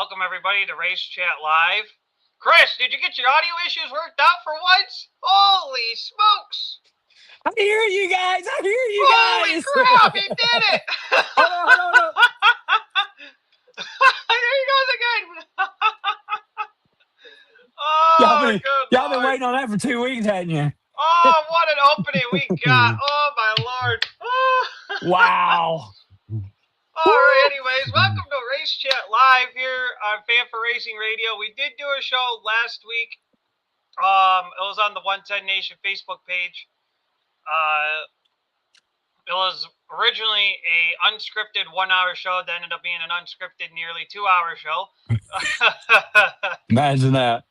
Welcome, everybody, to Race Chat Live. Chris, did you get your audio issues worked out for once? Holy smokes! I hear you guys. Holy crap, he did it! Hold on. There he goes again. Oh, y'all been waiting on that for 2 weeks, hadn't you? Oh, what an opening we got. Oh, my Lord. Oh. Wow. All right, anyways, welcome to Race Chat Live here on Fan for Racing Radio. We did do a show last week. It was on the 110 Nation Facebook page. It was originally a unscripted 1 hour show that ended up being an unscripted nearly 2 hour show. Imagine that.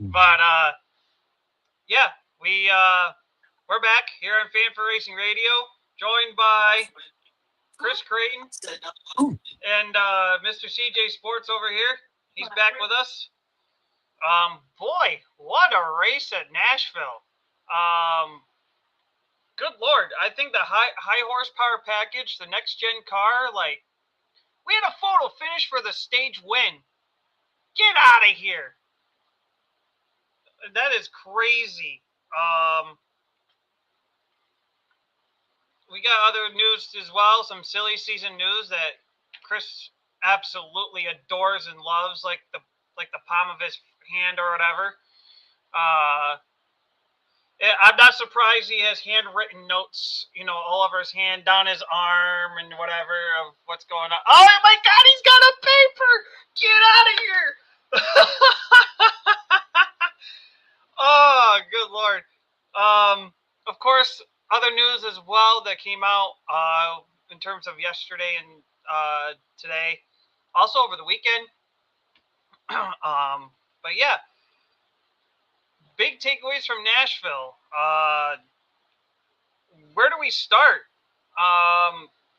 But yeah, we're back here on Fan for Racing Radio, joined by Chris Creighton and Mr. CJ Sports over here. He's back with us. Boy, what a race at Nashville. Good Lord. I think the high horsepower package, the next gen car, like, we had a photo finish for the stage win. Get out of here. That is crazy. We got other news as well, some silly season news that Chris absolutely adores and loves, like the palm of his hand or whatever. I'm not surprised he has handwritten notes, all over his hand, down his arm, and whatever of what's going on. Oh my God, he's got a paper! Get out of here! Oh, good Lord. Of course, other news as well that came out in terms of yesterday and today, also over the weekend. But yeah, big takeaways from Nashville. Where do we start?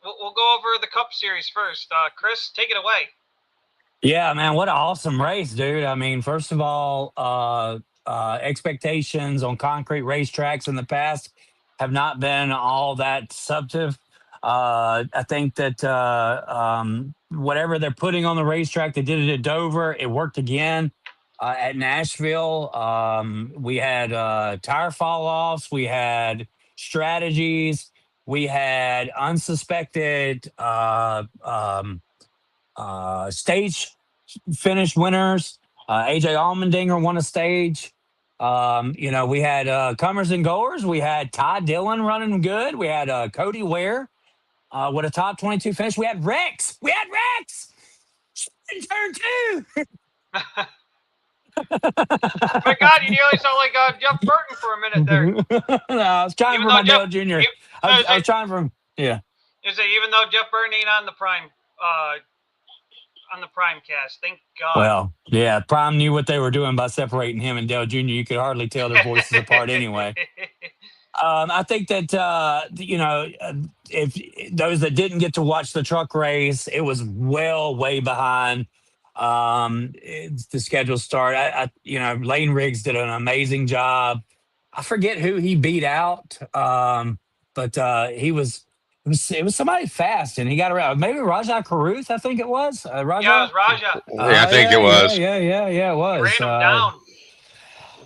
We'll go over the Cup Series first. Chris, take it away. Yeah, man, what an awesome race, dude. I mean, first of all, expectations on concrete racetracks in the past have not been all that substantive. I think that whatever they're putting on the racetrack, they did it at Dover. It worked again at Nashville. We had tire fall-offs. We had strategies. We had unsuspected stage finish winners. AJ Allmendinger won a stage. We had comers and goers. We had Ty Dillon running good. We had Cody Ware with a top 22 finish. We had Rex. In turn 2. My God, you nearly sound like Jeff Burton for a minute there. No, I was trying for my Dale Jr. I was trying for him. Yeah. Is it even though Jeff Burton ain't on the Prime cast? Thank God. Well, yeah, Prime knew what they were doing by separating him and Dale Jr. You could hardly tell their voices apart anyway. I think that, if those that didn't get to watch the truck race, it was way behind the scheduled start. Lane Riggs did an amazing job. I forget who he beat out, but it was somebody fast, and he got around. Maybe Rajah Caruth, I think it was. Rajah? Yeah, it was Rajah. I think it was. Yeah, it was. He ran him down.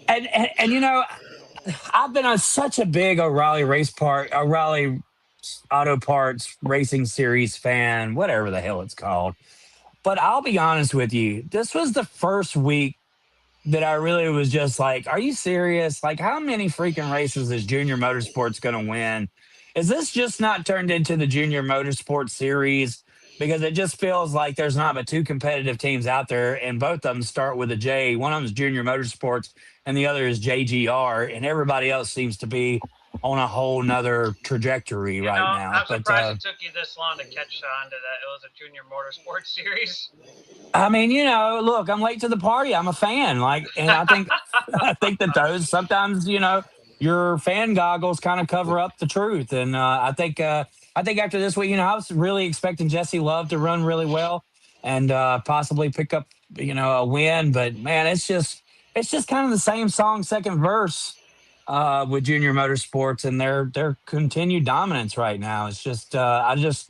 And I've been on such a big O'Reilly Auto Parts Racing Series fan, whatever the hell it's called. But I'll be honest with you, this was the first week that I really was just like, are you serious? Like, how many freaking races is Junior Motorsports going to win? Is this just not turned into the Junior Motorsports Series? Because it just feels like there's not but 2 competitive teams out there, and both of them start with a J. One of them is Junior Motorsports, and the other is JGR, and everybody else seems to be on a whole nother trajectory right now. I'm surprised it took you this long to catch on to that. It was a Junior Motorsports Series. I mean, look, I'm late to the party. I'm a fan, and I think that those sometimes, your fan goggles kind of cover up the truth. And I think after this week, I was really expecting Jesse Love to run really well and possibly pick up, a win. But man, it's just kind of the same song, second verse with Junior Motorsports and their continued dominance right now. It's just, I just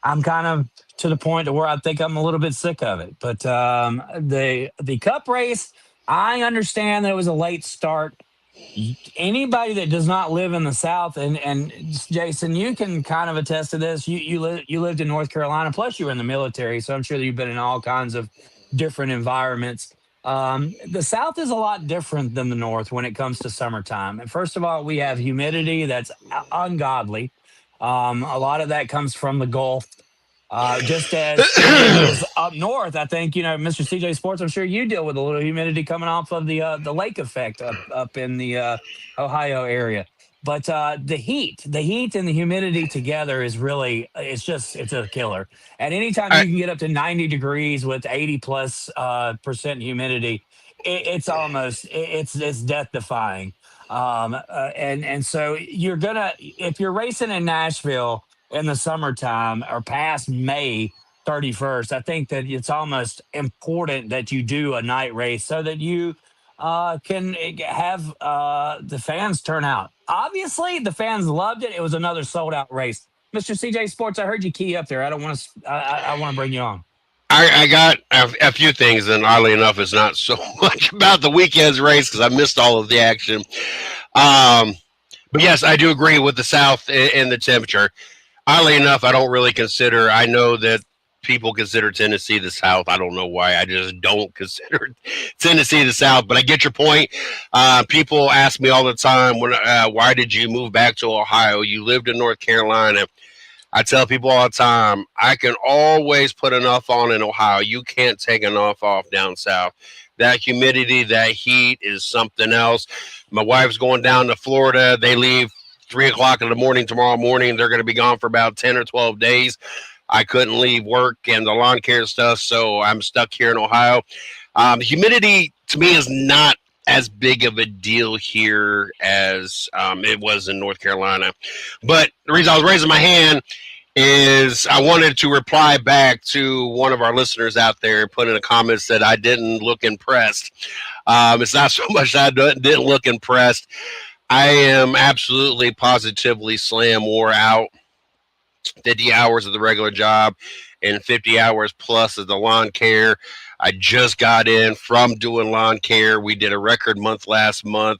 I'm kind of to the point to where I think I'm a little bit sick of it. But the Cup race, I understand that it was a late start. Anybody that does not live in the South, and Jason, you can kind of attest to this. You lived in North Carolina, plus you were in the military, so I'm sure that you've been in all kinds of different environments. The South is a lot different than the North when it comes to summertime. And first of all, we have humidity that's ungodly. A lot of that comes from the Gulf. Just as it is up north, I think Mr. CJ Sports. I'm sure you deal with a little humidity coming off of the lake effect up in the Ohio area. But the heat and the humidity together is really it's a killer. And anytime I, you can get up to 90 degrees with 80 plus percent humidity, it's almost it's death defying. And so you're gonna if you're racing in Nashville in the summertime or past May 31st, I think that it's almost important that you do a night race so that you can have the fans turn out. Obviously, the fans loved it. It was another sold out race. Mr. CJ Sports, I heard you key up there. I don't want to. I want to bring you on. I got a few things, and oddly enough, it's not so much about the weekend's race because I missed all of the action. Um, but yes, I do agree with the South and the temperature. Oddly enough, I don't really consider. I know that people consider Tennessee the South. I don't know why. I just don't consider Tennessee the South. But I get your point. People ask me all the time, why did you move back to Ohio? You lived in North Carolina. I tell people all the time, I can always put enough on in Ohio. You can't take enough off down south. That humidity, that heat is something else. My wife's going down to Florida. They leave 3 o'clock in the morning tomorrow morning. They're going to be gone for about 10 or 12 days. I couldn't leave work and the lawn care stuff, so I'm stuck here in Ohio. The humidity to me is not as big of a deal here as it was in North Carolina. But the reason I was raising my hand is I wanted to reply back to one of our listeners out there, put in a comment that I didn't look impressed. It's not so much that I didn't look impressed. I am absolutely positively slam wore out 50 hours of the regular job and 50 hours plus of the lawn care. I just got in from doing lawn care. We did a record month last month.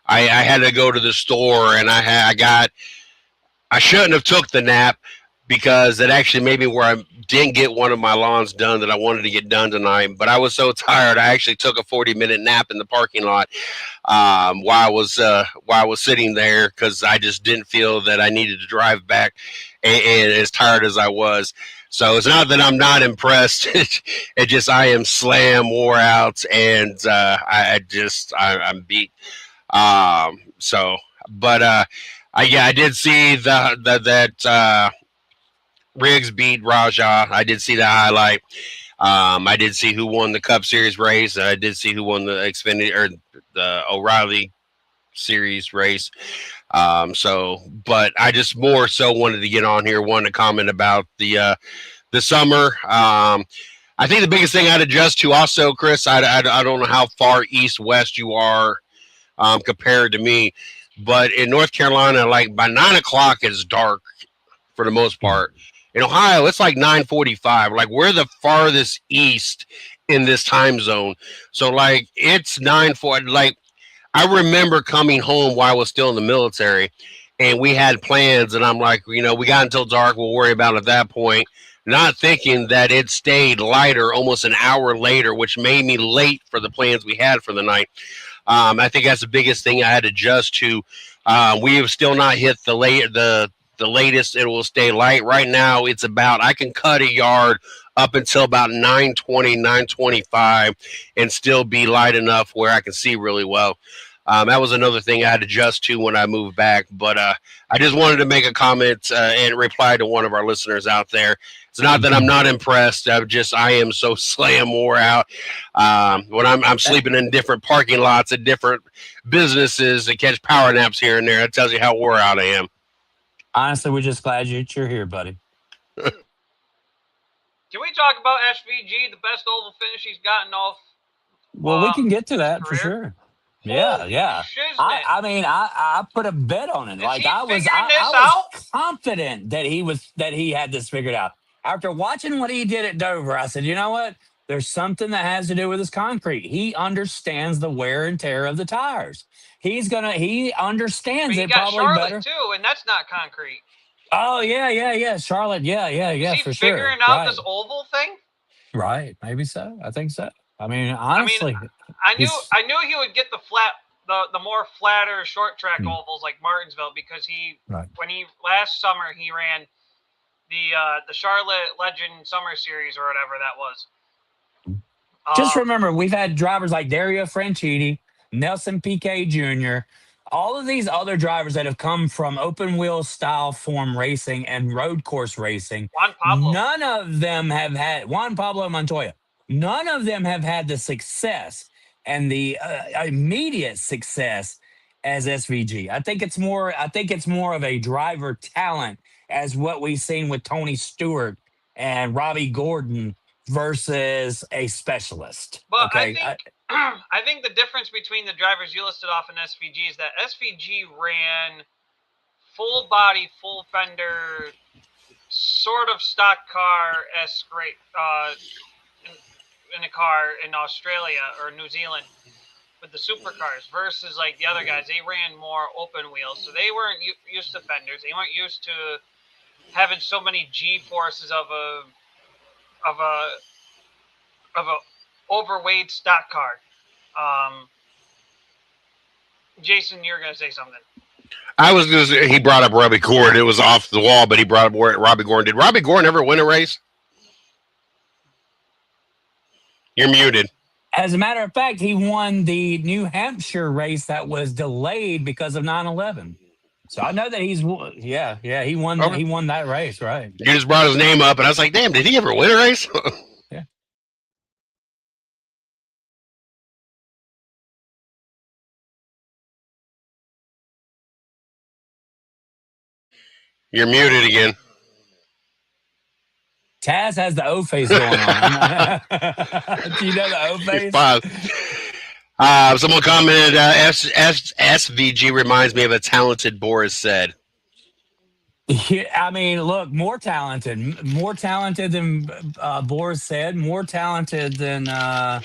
I had to go to the store and I shouldn't have took the nap because it actually made me where I didn't get one of my lawns done that I wanted to get done tonight. But I was so tired, I actually took a 40-minute nap in the parking lot while I was sitting there because I just didn't feel that I needed to drive back and as tired as I was. So it's not that I'm not impressed. It just I am slam wore out and I'm beat. I did see that Riggs beat Raja. I did see the highlight. I did see who won the Cup Series race. I did see who won the Xfinity or the O'Reilly Series race. But I just more so wanted to get on here, wanted to comment about the summer. I think the biggest thing I'd adjust to also, Chris, I don't know how far east-west you are compared to me, but in North Carolina, like by 9 o'clock, it's dark for the most part. In Ohio, it's like 9:45. Like we're the farthest east in this time zone. So like it's 9:40. Like I remember coming home while I was still in the military and we had plans and I'm like, we got until dark. We'll worry about it at that point. Not thinking that it stayed lighter almost an hour later, which made me late for the plans we had for the night. I think that's the biggest thing I had to adjust to. We have still not hit the latest it will stay light. Right now, it's about, I can cut a yard up until about 9:20, 9:25 and still be light enough where I can see really well. That was another thing I had to adjust to when I moved back. But I just wanted to make a comment and reply to one of our listeners out there. It's not that I'm not impressed. I am so slam wore out. When I'm sleeping in different parking lots at different businesses and catch power naps here and there, it tells you how wore out I am. Honestly, we're just glad you're here, buddy. Can we talk about SVG, the best oval finish he's gotten off? Well, we can get to that career? for sure. Yeah, Holy yeah. shiznit. I mean, I put a bet on it. Is like he I was figuring this out? confident that he had this figured out. After watching what he did at Dover, I said, you know what? There's something that has to do with his concrete. He understands the wear and tear of the tires. He understands it got probably Charlotte better. too, and that's not concrete. Oh, yeah. Charlotte, yeah, Is he for sure. figuring out this oval thing? Right, maybe so. I think so. I mean, honestly, I knew he would get the more flatter short track ovals like Martinsville, because when he last summer he ran the Charlotte Legend Summer Series or whatever that was. Just remember, we've had drivers like Dario Franchitti, Nelson Piquet Jr., all of these other drivers that have come from open wheel style form racing and road course racing. Juan Pablo. None of them have had Juan Pablo Montoya. None of them have had the success and the immediate success as SVG. I think it's more of a driver talent, as what we've seen with Tony Stewart and Robbie Gordon, versus a specialist. But okay? I think the difference between the drivers you listed off in SVG is that SVG ran full body, full fender, sort of stock car-esque in a car in Australia or New Zealand with the supercars, versus like the other guys. They ran more open wheels, so they weren't used to fenders. They weren't used to having so many G forces of a overweight stock car. Jason, you're gonna say something. I was going to say, he brought up Robbie Gordon. It was off the wall, but he brought up Robbie Gordon. Did Robbie Gordon ever win a race? You're muted. As a matter of fact, he won the New Hampshire race that was delayed because of 9/11. So I know that he won. Okay. He won that race, right? You just brought his name up, and I was like, damn, did he ever win a race? Yeah. You're muted again. Taz has the O face going on. Do you know the O face? Someone commented, SVG reminds me of a talented Boris said. Yeah, I mean, look, more talented than Boris said, more talented than yeah,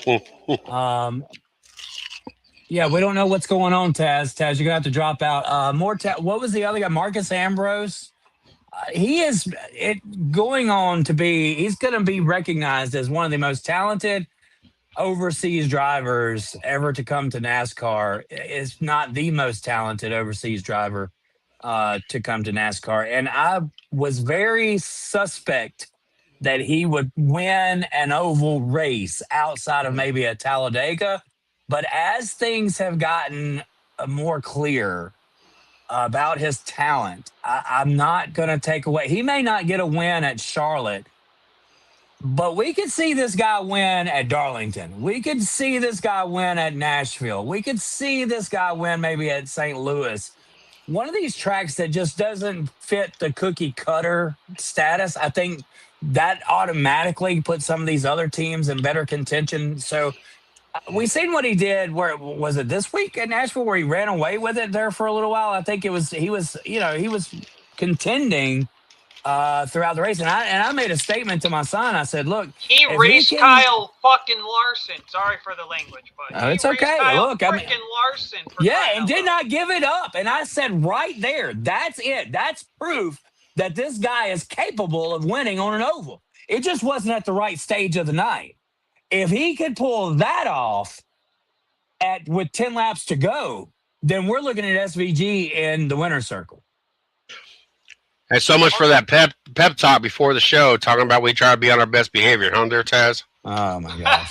we don't know what's going on, Taz. Taz, you're gonna have to drop out. What was the other guy? Marcus Ambrose. He is going on to be. He's going to be recognized as one of the most talented overseas drivers ever to come to NASCAR. Is not the most talented overseas driver to come to NASCAR, and I was very suspect that he would win an oval race outside of maybe a Talladega. But as things have gotten more clear about his talent, I'm not going to take away. He may not get a win at Charlotte, but we could see this guy win at Darlington. We could see this guy win at Nashville. We could see this guy win maybe at St. Louis. One of these tracks that just doesn't fit the cookie cutter status, I think that automatically puts some of these other teams in better contention. So we seen what he did. Where was it this week at Nashville, where he ran away with it there for a little while? I think he was contending throughout the race, and I made a statement to my son. I said, "Look, he raced Kyle fucking Larson. Sorry for the language, but it's okay. Look, Larson. And did not give it up. And I said, right there, that's it. That's proof that this guy is capable of winning on an oval. It just wasn't at the right stage of the night. If he could pull that off with 10 laps to go, then we're looking at SVG in the winner's circle." And so much for that pep talk before the show, talking about we try to be on our best behavior, huh, there, Taz? Oh, my gosh.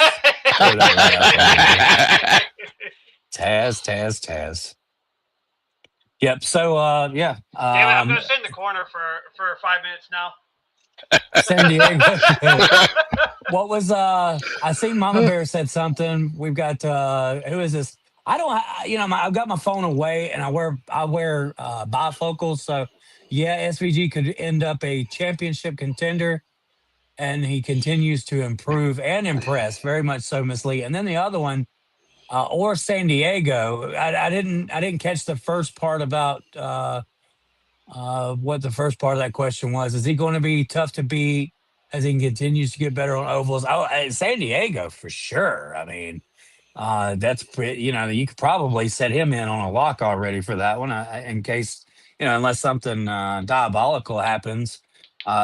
Taz. Yep, so, yeah. Damn it, I'm going to sit in the corner for 5 minutes now. San Diego. What was I seen Mama Bear said something. We've got who is this? I've got my phone away and I wear bifocals, so yeah, SVG could end up a championship contender, and he continues to improve and impress, very much so, Miss Lee. And then the other one, or San Diego. I didn't catch the first part about what the first part of that question was. Is he going to be tough to beat as he continues to get better on ovals. Oh, San Diego for sure. I mean, that's pretty. You could probably set him in on a lock already for that one, in case unless something diabolical happens.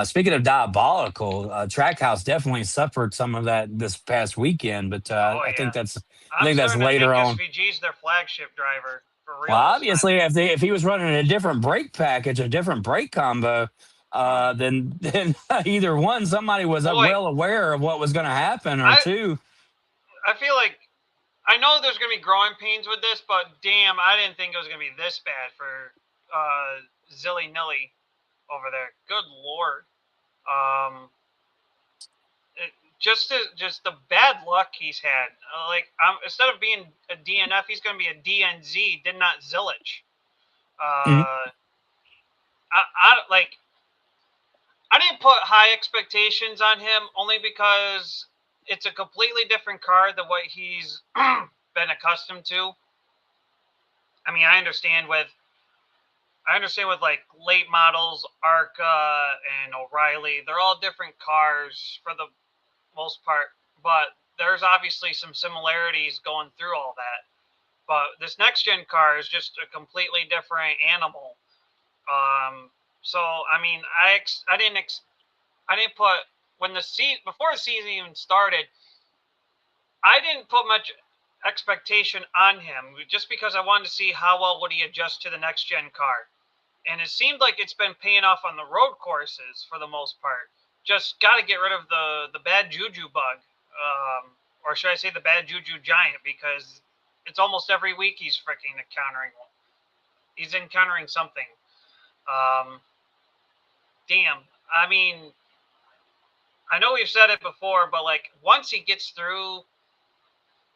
Speaking of diabolical, Trackhouse definitely suffered some of that this past weekend, but Oh I think yeah. that's I'm starting to later think on. SVG's their flagship driver for Well, real this time. obviously, if he was running a different brake package, a different brake combo, then either one, somebody was Boy, well aware of what was going to happen, or I two. I feel like I know there's gonna be growing pains with this, but damn, I didn't think it was gonna be this bad for Zilly Nilly over there. Good lord. Um, just the bad luck he's had. Instead of being a DNF, he's gonna be a DNZ. Did not Zillage. Mhm. I didn't put high expectations on him only because it's a completely different car than what he's been accustomed to. I mean, I understand with like late models, Arca and O'Reilly, they're all different cars for the most part, but there's obviously some similarities going through all that. But this next gen car is just a completely different animal. So I mean, I didn't put when before the season even started, I didn't put much expectation on him just because I wanted to see how well would he adjust to the next gen car. And it seemed like it's been paying off on the road courses for the most part. Just got to get rid of the bad juju bug, or should I say the bad juju giant, because it's almost every week he's freaking encountering. He's encountering something. Damn. I mean, I know we've said it before, but like once he gets through,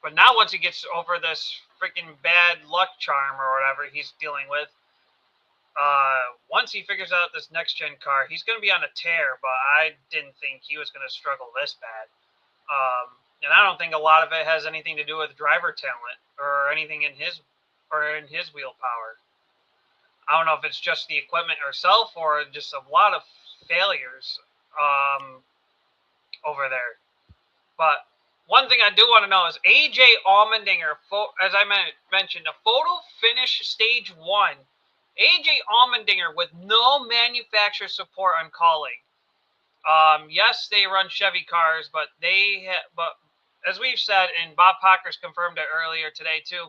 but now once he gets over this freaking bad luck charm or whatever he's dealing with, once he figures out this next gen car, he's going to be on a tear. But I didn't think he was going to struggle this bad. And I don't think a lot of it has anything to do with driver talent or anything in his wheel power. I don't know if it's just the equipment herself or just a lot of failures over there. But one thing I do want to know is AJ Allmendinger, as I mentioned, a photo finish stage 1. AJ Allmendinger with no manufacturer support on Colleague. Yes, they run Chevy cars, but as we've said, and Bob Pockers confirmed it earlier today too,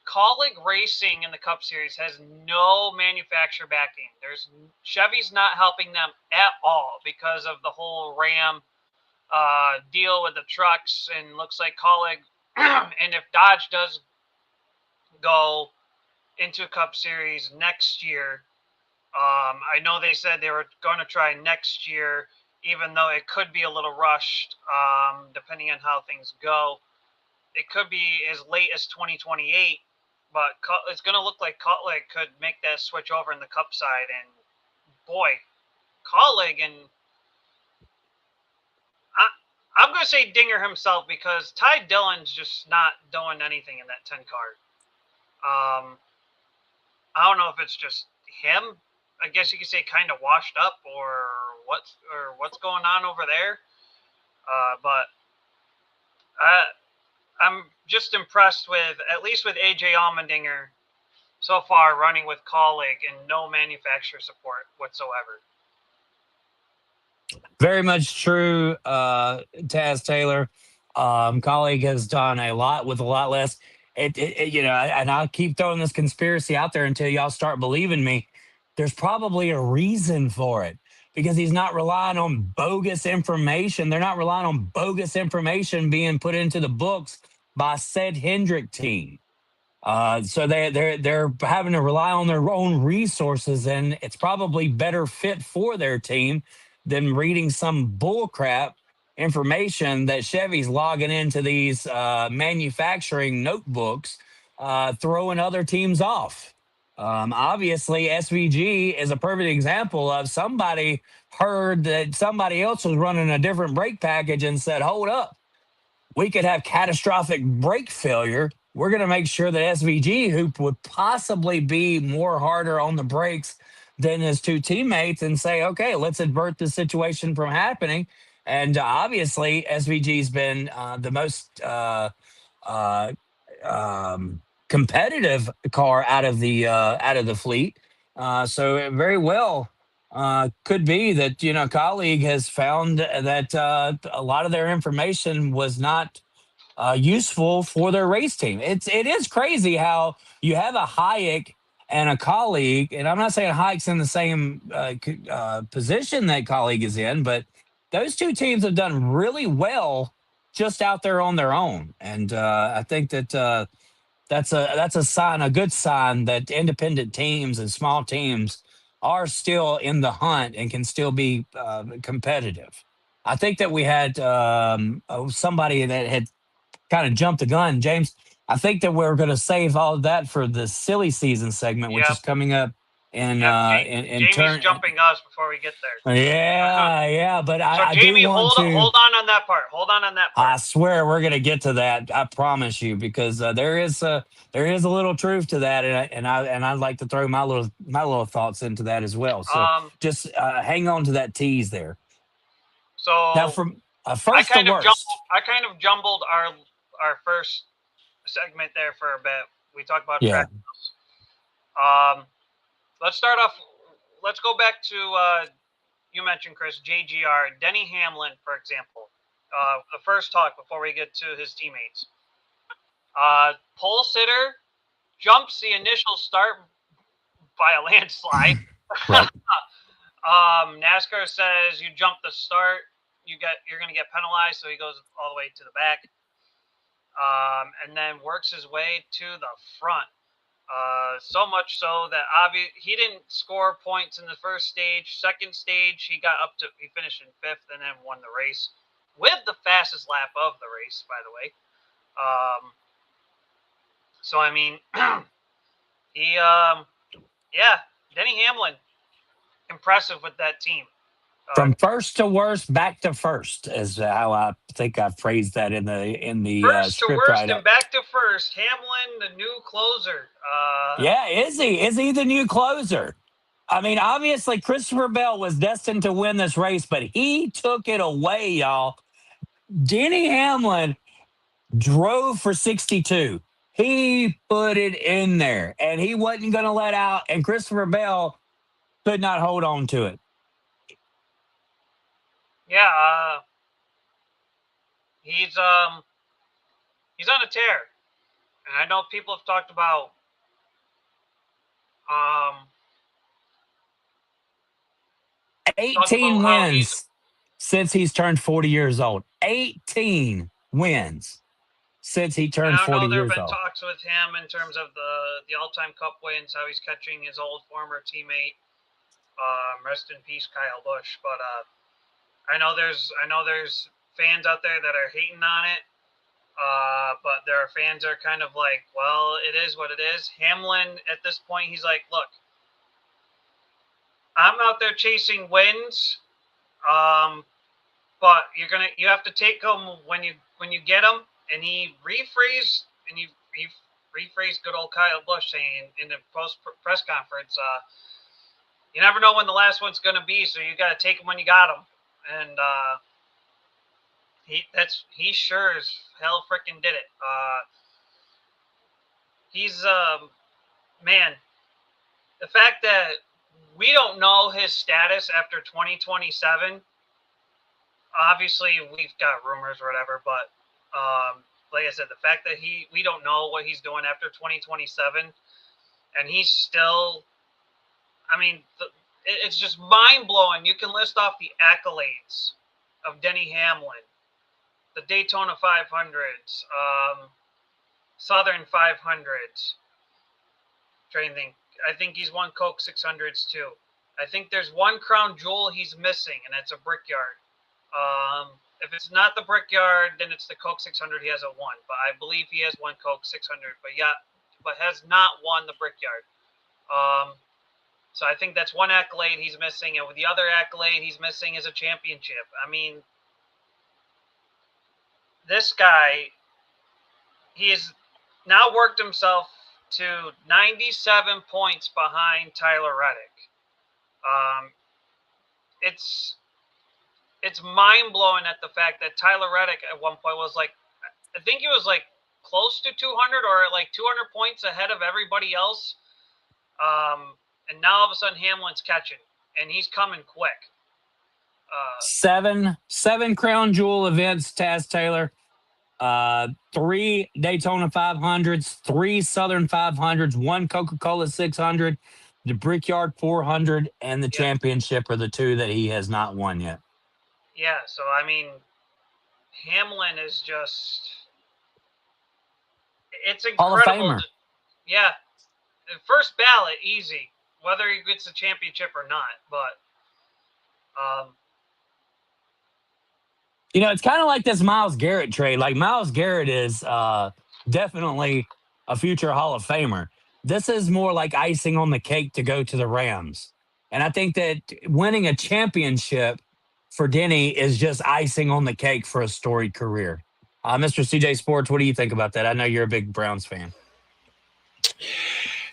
Colleague Racing in the Cup Series has no manufacturer backing. Chevy's not helping them at all because of the whole Ram deal with the trucks, and looks like Colleague, and if Dodge does go into Cup Series next year, I know they said they were going to try next year, even though it could be a little rushed, depending on how things go. It could be as late as 2028, but it's going to look like Colleague could make that switch over in the Cup side. And boy, Colleague, and I'm going to say Dinger himself, because Ty Dillon's just not doing anything in that 10 car. I don't know if it's just him. I guess you could say kind of washed up, or what's going on over there. But I'm just impressed with, at least with AJ Allmendinger so far, running with Colleague and no manufacturer support whatsoever. Very much true, Taz Taylor. Colleague has done a lot with a lot less. And I'll keep throwing this conspiracy out there until y'all start believing me. There's probably a reason for it, because he's not relying on bogus information. They're not relying on bogus information being put into the books by said Hendrick team. So they're having to rely on their own resources, and it's probably better fit for their team than reading some bullcrap information that Chevy's logging into these manufacturing notebooks, throwing other teams off. Obviously, SVG is a perfect example of somebody heard that somebody else was running a different brake package and said, hold up, we could have catastrophic brake failure. We're going to make sure that SVG, who would possibly be more harder on the brakes than his two teammates and say, okay, let's avert the situation from happening. And obviously, SVG's been the most uh, competitive car out of the fleet. So it very well could be that colleague has found that a lot of their information was not useful for their race team. It is crazy how you have a Hayek and a colleague, and I'm not saying Hayek's in the same position that colleague is in, but those two teams have done really well just out there on their own, and I think that that's a sign, a good sign that independent teams and small teams are still in the hunt and can still be competitive. I think that we had somebody that had kind of jumped the gun, James. I think that we're going to save all of that for the silly season segment, which Yep. is coming up in Jamie's turn. jumping us before we get there. Yeah, but So I Jamie, do want to hold on that part. Hold on that part. I swear we're going to get to that. I promise you, because there is a little truth to that, and I'd like to throw my little thoughts into that as well. So just hang on to that tease there. So now, from first to worst, I kind of jumbled our first segment there for a bit. We talked about Trackhouse. Let's start off. Let's go back to you mentioned, Chris, JGR, Denny Hamlin, for example. The first talk before we get to his teammates. Pole sitter jumps the initial start by a landslide. Right. NASCAR says you jump the start, you're going to get penalized, so he goes all the way to the back, and then works his way to the front. So much so that he didn't score points in the first stage. Second stage, he finished in fifth and then won the race with the fastest lap of the race, by the way. So I mean, Denny Hamlin, impressive with that team. From first to worst, back to first is how I think I phrased that in the first to script worst write-up. and back to first. Hamlin, the new closer. Yeah, is he? Is he the new closer? I mean, obviously, Christopher Bell was destined to win this race, but he took it away, y'all. Denny Hamlin drove for 62. He put it in there, and he wasn't going to let out, and Christopher Bell could not hold on to it. Yeah, he's on a tear, and I know people have talked about 18 wins since he's turned 40 years old. 18 wins since he turned 40 years old. I know there have been talks with him in terms of the all-time Cup wins, how he's catching his old former teammate. Rest in peace, Kyle Busch. But I know there's fans out there that are hating on it. But there are fans that are kind of like, well, it is what it is. Hamlin, at this point, he's like, look, I'm out there chasing wins, but you have to take them when you get them. And he rephrased good old Kyle Busch saying in the post press conference, you never know when the last one's going to be, so you got to take them when you got them. And he sure as hell freaking did it. He's man, the fact that we don't know his status after 2027. Obviously, we've got rumors or whatever, but like I said, the fact that we don't know what he's doing after 2027, and he's still, I mean, it's just mind-blowing. You can list off the accolades of Denny Hamlin, the Daytona 500s, Southern 500s. Trying to think. I think he's won Coke 600s too. I think there's one crown jewel he's missing, and that's a Brickyard. If it's not the Brickyard, then it's the Coke 600 he hasn't won. But I believe he has won Coke 600, but has not won the Brickyard. So I think that's one accolade he's missing, and with the other accolade he's missing is a championship. I mean, this guy, he has now worked himself to 97 points behind Tyler Reddick. It's mind blowing at the fact that Tyler Reddick at one point was like, I think he was like close to 200 or like 200 points ahead of everybody else. And now all of a sudden Hamlin's catching, and he's coming quick. Seven crown jewel events, Taz Taylor. 3 Daytona 500s, 3 Southern 500s, 1 Coca-Cola 600, the Brickyard 400, and the championship are the 2 that he has not won yet. Yeah, so I mean, Hamlin is just, it's incredible. Hall of Famer. Yeah, first ballot, easy, whether he gets the championship or not. But you know, it's kind of like this Myles Garrett trade. Like, Myles Garrett is definitely a future Hall of Famer. This is more like icing on the cake to go to the Rams. And I think that winning a championship for Denny is just icing on the cake for a storied career. Mr. CJ Sports, what do you think about that? I know you're a big Browns fan.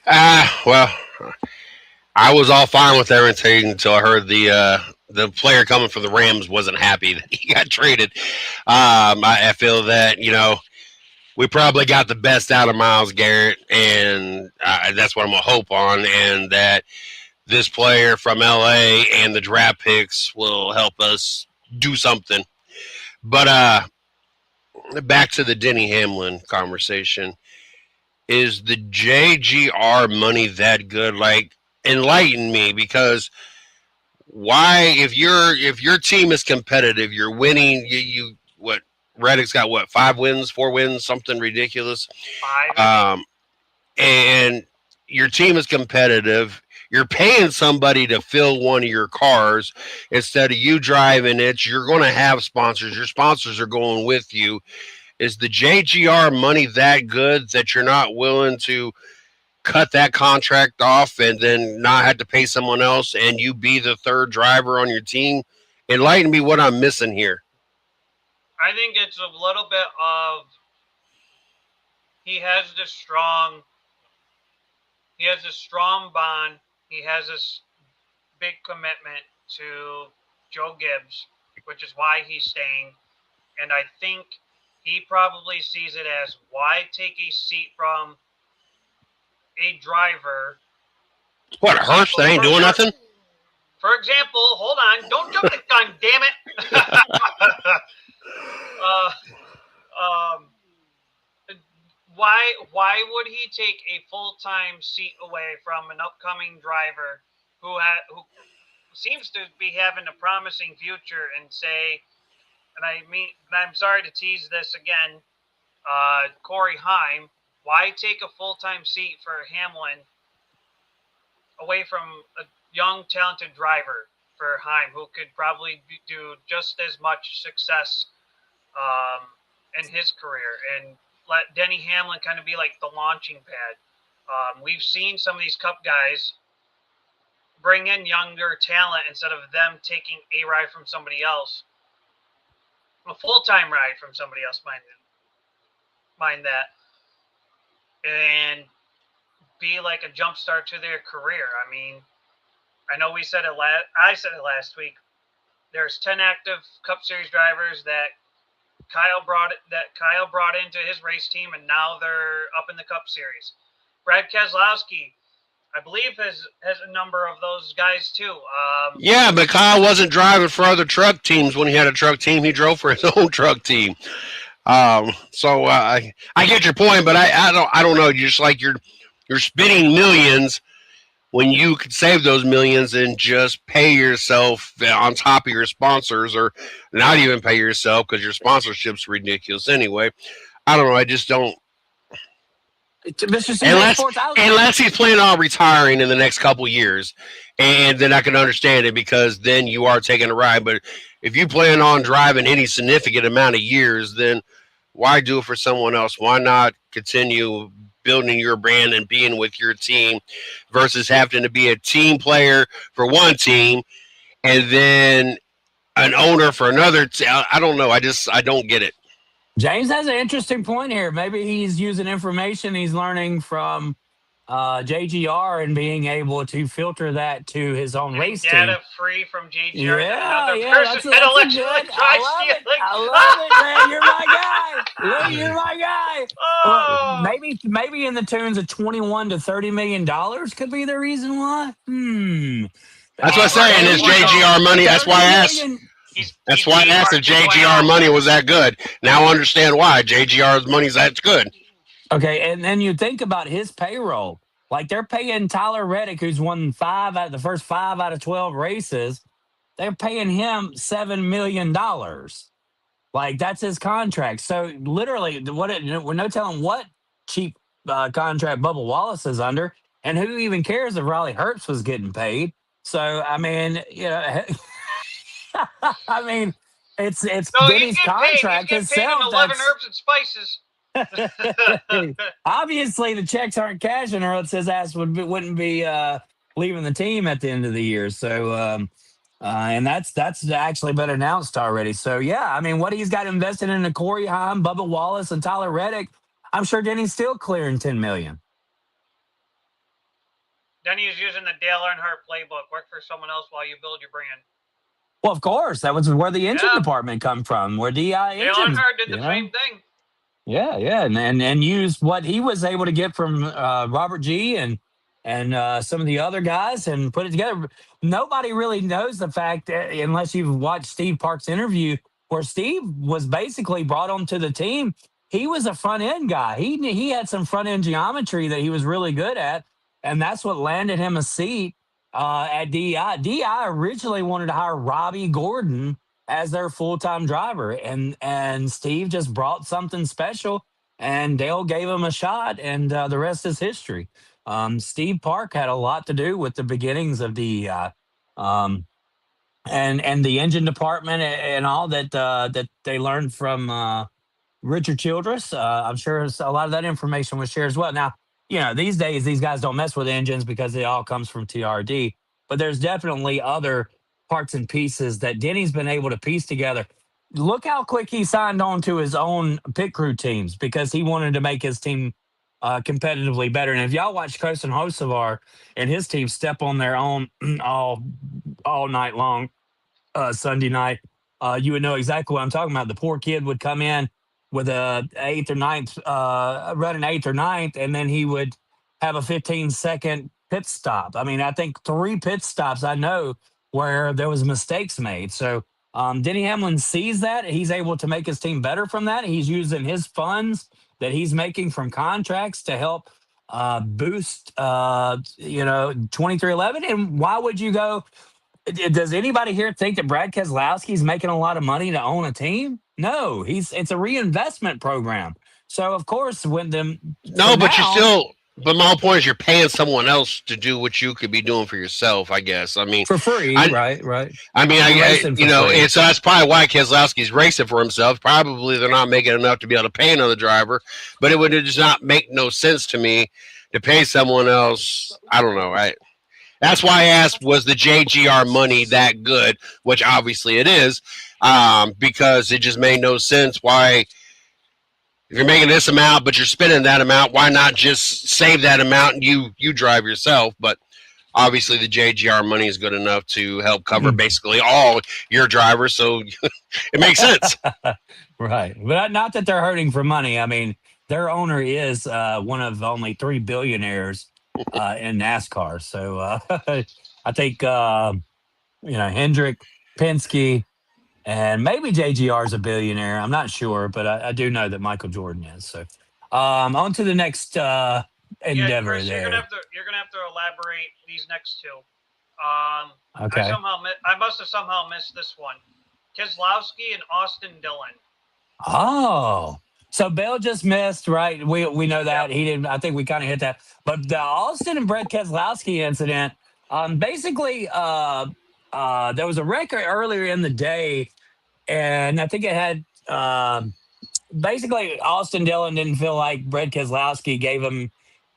Well, I was all fine with everything until I heard the player coming from the Rams wasn't happy that he got traded. I feel that, you know, we probably got the best out of Myles Garrett, and that's what I'm going to hope on, and that this player from LA and the draft picks will help us do something. But back to the Denny Hamlin conversation. Is the JGR money that good? Like, enlighten me, because why, if your team is competitive, you're winning, you what, Reddick's got what, 5 wins, 4 wins, something ridiculous. 5. And your team is competitive. You're paying somebody to fill one of your cars instead of you driving it. You're going to have sponsors. Your sponsors are going with you. Is the JGR money that good that you're not willing to cut that contract off and then not have to pay someone else and you be the third driver on your team? Enlighten me what I'm missing here. I think it's a little bit of, he has this strong bond. He has this big commitment to Joe Gibbs, which is why he's staying. And I think he probably sees it as, why take a seat from a driver? What, Hurst that ain't doing nothing? For example, hold on, don't jump the gun, damn it. Why would he take a full-time seat away from an upcoming driver who seems to be having a promising future, and say, and I'm sorry to tease this again, Corey Heim, why take a full-time seat for Hamlin away from a young, talented driver for Heim, who could probably do just as much success in his career, and let Denny Hamlin kind of be like the launching pad. We've seen some of these Cup guys bring in younger talent instead of them taking a ride from somebody else, a full-time ride from somebody else, mind that, and be like a jump start to their career. I mean, I know I said it last week. There's 10 active Cup Series drivers that Kyle brought into his race team, and now they're up in the Cup Series. Brad Keselowski, I believe, has a number of those guys too. Yeah, but Kyle wasn't driving for other truck teams when he had a truck team. He drove for his own truck team. So I get your point, but I don't know. You're just like you're spending millions when you could save those millions and just pay yourself on top of your sponsors, or not even pay yourself because your sponsorship's ridiculous anyway. I don't know. I just don't. Unless he's planning on retiring in the next couple years, and then I can understand it, because then you are taking a ride. But if you plan on driving any significant amount of years, then why do it for someone else? Why not continue building your brand and being with your team versus having to be a team player for one team and then an owner for another? I don't know. I don't get it. James has an interesting point here. Maybe he's using information he's learning from JGR and being able to filter that to his own race team. Data free from JGR. Yeah, Another yeah, person that's a allegedly good. dry I love it. stealing. I love it, man. You're my guy. Lee, you're my guy. Well, Oh, maybe in the tunes of 21 to 30 million dollars could be the reason why. That's what I'm saying. His 31 JGR money. That's why I asked. 30 million. That's he's why I asked if JGR money was that good. Now I understand why JGR's money's that good. Okay, and then you think about his payroll. Like they're paying Tyler Reddick, who's won the first 5 out of 12 races. They're paying him $7 million. Like that's his contract. So literally, we're no telling what cheap contract Bubba Wallace is under, and who even cares if Riley Herbst was getting paid. So I mean, I mean, it's No, Denny's contract He's getting paid in itself. 11 herbs and spices. Obviously, the checks aren't cashing, or else his ass wouldn't be leaving the team at the end of the year. So, and that's actually been announced already. So, yeah, I mean, what he's got invested in Corey Heim, Bubba Wallace, and Tyler Reddick, I'm sure Denny's still clearing $10 million. Denny is using the Dale Earnhardt playbook. Work for someone else while you build your brand. Well, of course, that was where the engine department come from, where DI Dale engines. Earnhardt did the same thing. Yeah, and used what he was able to get from Robert G and some of the other guys and put it together. Nobody really knows the fact, unless you've watched Steve Park's interview, where Steve was basically brought onto the team. He was a front end guy. He had some front end geometry that he was really good at, and that's what landed him a seat at DI. DI originally wanted to hire Robbie Gordon as their full-time driver, and Steve just brought something special, and Dale gave him a shot, and the rest is history. Steve Park had a lot to do with the beginnings of DEI, and the engine department and all that they learned from Richard Childress. I'm sure a lot of that information was shared as well. Now, these days these guys don't mess with engines because it all comes from TRD, but there's definitely other parts and pieces that Denny's been able to piece together. Look how quick he signed on to his own pit crew teams because he wanted to make his team competitively better. And if y'all watch Kosen Hocevar and his team step on their own all night long, Sunday night, you would know exactly what I'm talking about. The poor kid would come in with a running eighth or ninth, and then he would have a 15-second pit stop. I mean, I think 3 pit stops I know where there was mistakes made. So Denny Hamlin sees that. He's able to make his team better from that. He's using his funds that he's making from contracts to help boost 2311. And why would you go? Does anybody here think that Brad Keselowski is making a lot of money to own a team? No, it's a reinvestment program. So of course, when them But my whole point is you're paying someone else to do what you could be doing for yourself, I guess. I mean, for free, right? I mean, and so that's probably why Keselowski's racing for himself. Probably they're not making enough to be able to pay another driver, but it would just not make no sense to me to pay someone else. I don't know. That's why I asked, was the JGR money that good? Which obviously it is, because it just made no sense why. If you're making this amount, but you're spending that amount, why not just save that amount and you drive yourself? But obviously the JGR money is good enough to help cover basically all your drivers, so it makes sense. Right. But not that they're hurting for money. I mean, their owner is one of only 3 billionaires in NASCAR. So I think, Hendrick, Penske, and maybe JGR is a billionaire. I'm not sure, but I do know that Michael Jordan is. So on to the next endeavor Chris, there. You're gonna have to elaborate these next two. Okay. I must have somehow missed this one. Keselowski and Austin Dillon. Oh, so Bell just missed, right? We know that. He didn't. I think we kind of hit that. But the Austin and Brett Keselowski incident, basically, there was a record earlier in the day, and I think it had basically Austin Dillon didn't feel like Brett Keselowski gave him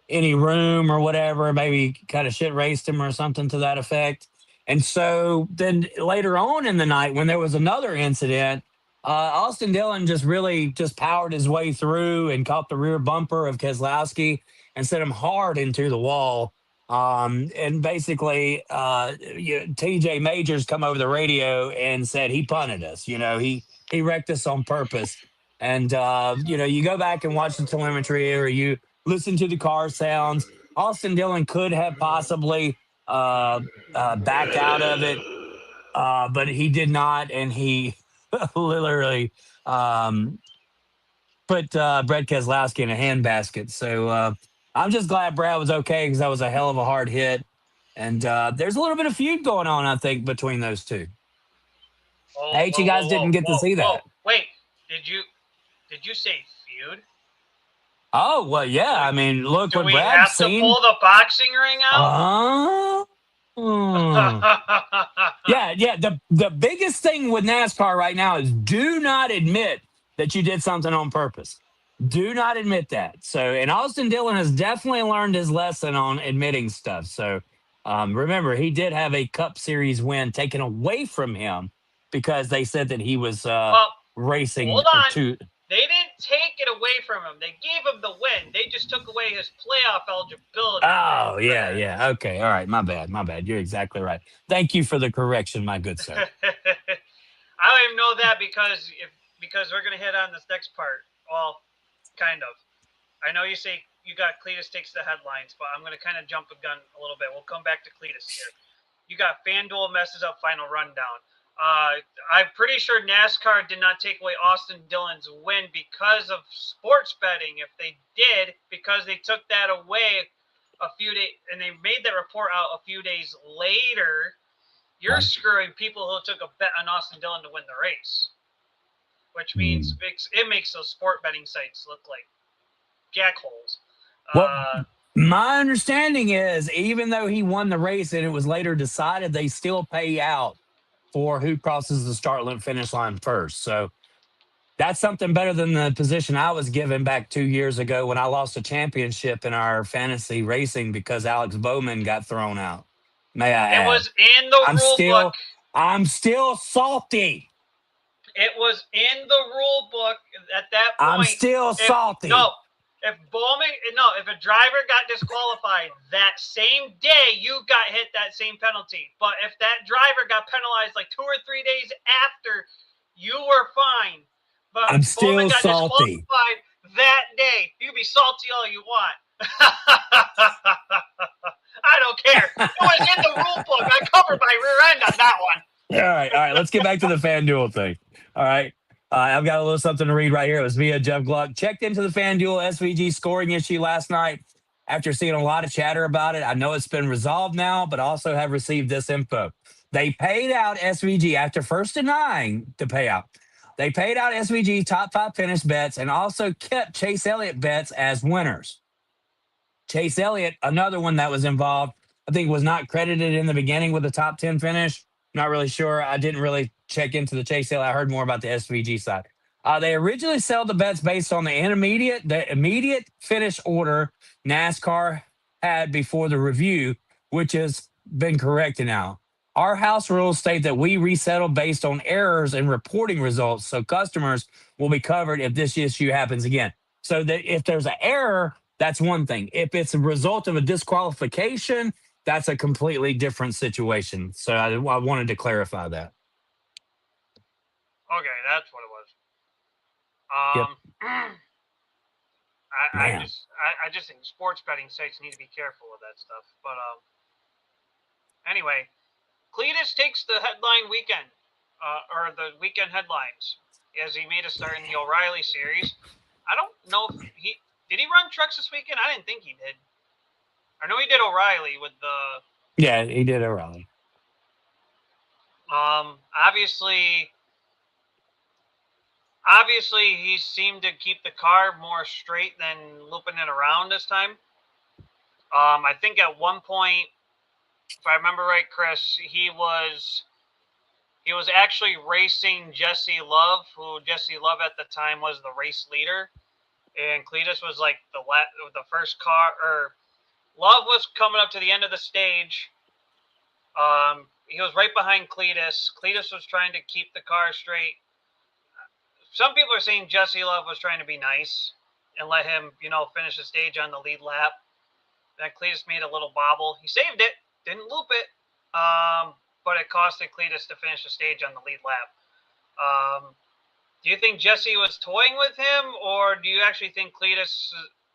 any room or whatever, maybe kind of shit raced him or something to that effect. And so then later on in the night, when there was another incident, Austin Dillon just powered his way through and caught the rear bumper of Keselowski and sent him hard into the wall. And basically, TJ Majors come over the radio and said he punted us. He wrecked us on purpose. And you go back and watch the telemetry, or you listen to the car sounds. Austin Dillon could have possibly backed out of it, but he did not, and he literally put Brett Keselowski in a handbasket. So I'm just glad Brad was okay, because that was a hell of a hard hit. And there's a little bit of feud going on, I think, between those two. Oh, I hate you guys didn't get to see that. Wait, did you say feud? Oh, well, yeah. I mean, look what Brad's have seen. To pull the boxing ring out? Yeah. The biggest thing with NASCAR right now is do not admit that you did something on purpose. Do not admit that. So, and Austin Dillon has definitely learned his lesson on admitting stuff. So, remember, he did have a Cup Series win taken away from him because they said that he was racing. Hold on. They didn't take it away from him. They gave him the win. They just took away his playoff eligibility. Oh, yeah. Okay. All right. My bad. You're exactly right. Thank you for the correction, my good sir. I don't even know that because we're going to hit on this next part. Well, kind of. I know you say you got Cleetus takes the headlines, but I'm going to kind of jump the gun a little bit. We'll come back to Cleetus here. You got FanDuel messes up final rundown. I'm pretty sure NASCAR did not take away Austin Dillon's win because of sports betting. If they did, because they took that away a few days, and they made that report out a few days later, you're screwing people who took a bet on Austin Dillon to win the race, which means it makes those sport betting sites look like jackholes. Well, my understanding is, even though he won the race and it was later decided, they still pay out for who crosses the start finish line first. So that's something better than the position I was given back 2 years ago when I lost a championship in our fantasy racing because Alex Bowman got thrown out. May I add? It was in the rule book. I'm still salty. It was in the rule book at that point. I'm still salty. If a driver got disqualified that same day, you got hit that same penalty. But if that driver got penalized like 2 or 3 days after, you were fine. But I'm still Bowman got salty. Disqualified that day. You can be salty all you want. I don't care. It was in the rule book. I covered my rear end on that one. All right. Let's get back to the FanDuel thing. All right. I've got a little something to read right here. It was via Jeff Gluck. Checked into the FanDuel SVG scoring issue last night after seeing a lot of chatter about it. I know it's been resolved now, but also have received this info. They paid out SVG after first denying the payout. They paid out SVG top 5 finish bets and also kept Chase Elliott bets as winners. Chase Elliott, another one that was involved, I think was not credited in the beginning with the top 10 finish. Not really sure. I didn't really check into the Chase Elliott. I heard more about the SVG side. They originally sold the bets based on the immediate finish order NASCAR had before the review, which has been corrected now. Our house rules state that we resettle based on errors in reporting results, so customers will be covered if this issue happens again. So that if there's an error, that's one thing. If it's a result of a disqualification, that's a completely different situation. So I wanted to clarify that. Okay, that's what it was. Yep. I just think sports betting sites need to be careful with that stuff. But anyway, Cleetus takes the headline weekend, or the weekend headlines, as he made a start in the O'Reilly series. I don't know if did he run trucks this weekend? I didn't think he did. I know he did O'Reilly with the. Yeah, he did O'Reilly. Obviously, he seemed to keep the car more straight than looping it around this time. I think at one point, if I remember right, Chris, he was actually racing Jesse Love, who Jesse Love at the time was the race leader, and Cleetus was like the first car. Or Love was coming up to the end of the stage. He was right behind Cleetus. Cleetus was trying to keep the car straight. some people are saying Jesse Love was trying to be nice and let him, finish the stage on the lead lap. Then Cleetus made a little bobble. He saved it, didn't loop it, but it costed Cleetus to finish the stage on the lead lap. Do you think Jesse was toying with him, or do you actually think Cleetus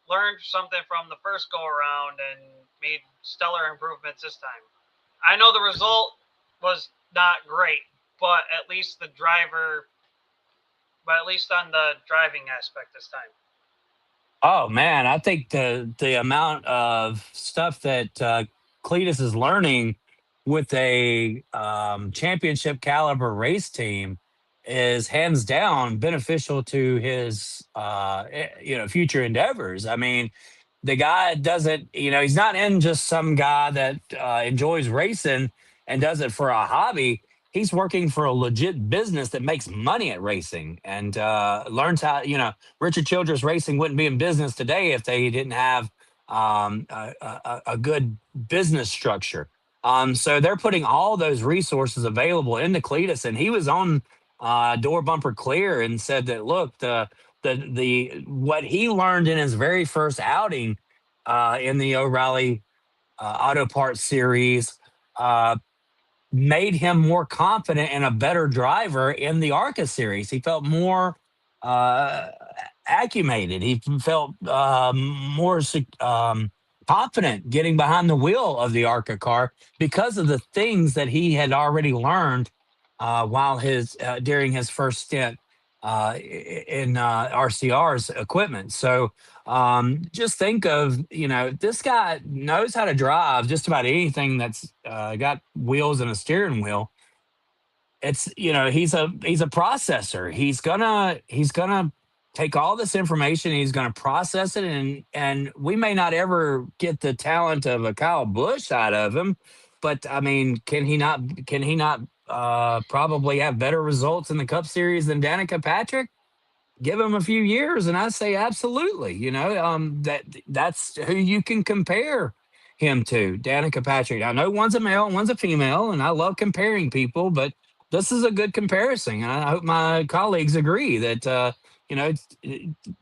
learned something from the first go-around and made stellar improvements this time? I know the result was not great, but at least on the driving aspect this time. Oh man, I think the amount of stuff that Cleetus is learning with a championship caliber race team is hands down beneficial to his future endeavors. I mean, the guy doesn't, he's not in just some guy that enjoys racing and does it for a hobby. He's working for a legit business that makes money at racing and learns how, Richard Childress Racing wouldn't be in business today if they didn't have a good business structure. So they're putting all those resources available into Cleetus, and he was on Door Bumper Clear and said that, look, the what he learned in his very first outing in the O'Reilly Auto Parts Series made him more confident and a better driver in the ARCA Series. He felt more acclimated. He felt more confident getting behind the wheel of the ARCA car because of the things that he had already learned while during his first stint in RCR's equipment. So just think of, this guy knows how to drive just about anything that's got wheels and a steering wheel. It's, he's a processor. He's gonna take all this information, he's gonna process it, and we may not ever get the talent of a Kyle Busch out of him, but I mean, can he not probably have better results in the Cup Series than Danica Patrick? Give him a few years, and I say absolutely. That's who you can compare him to, Danica Patrick. I know one's a male and one's a female, and I love comparing people, but this is a good comparison. And I hope my colleagues agree that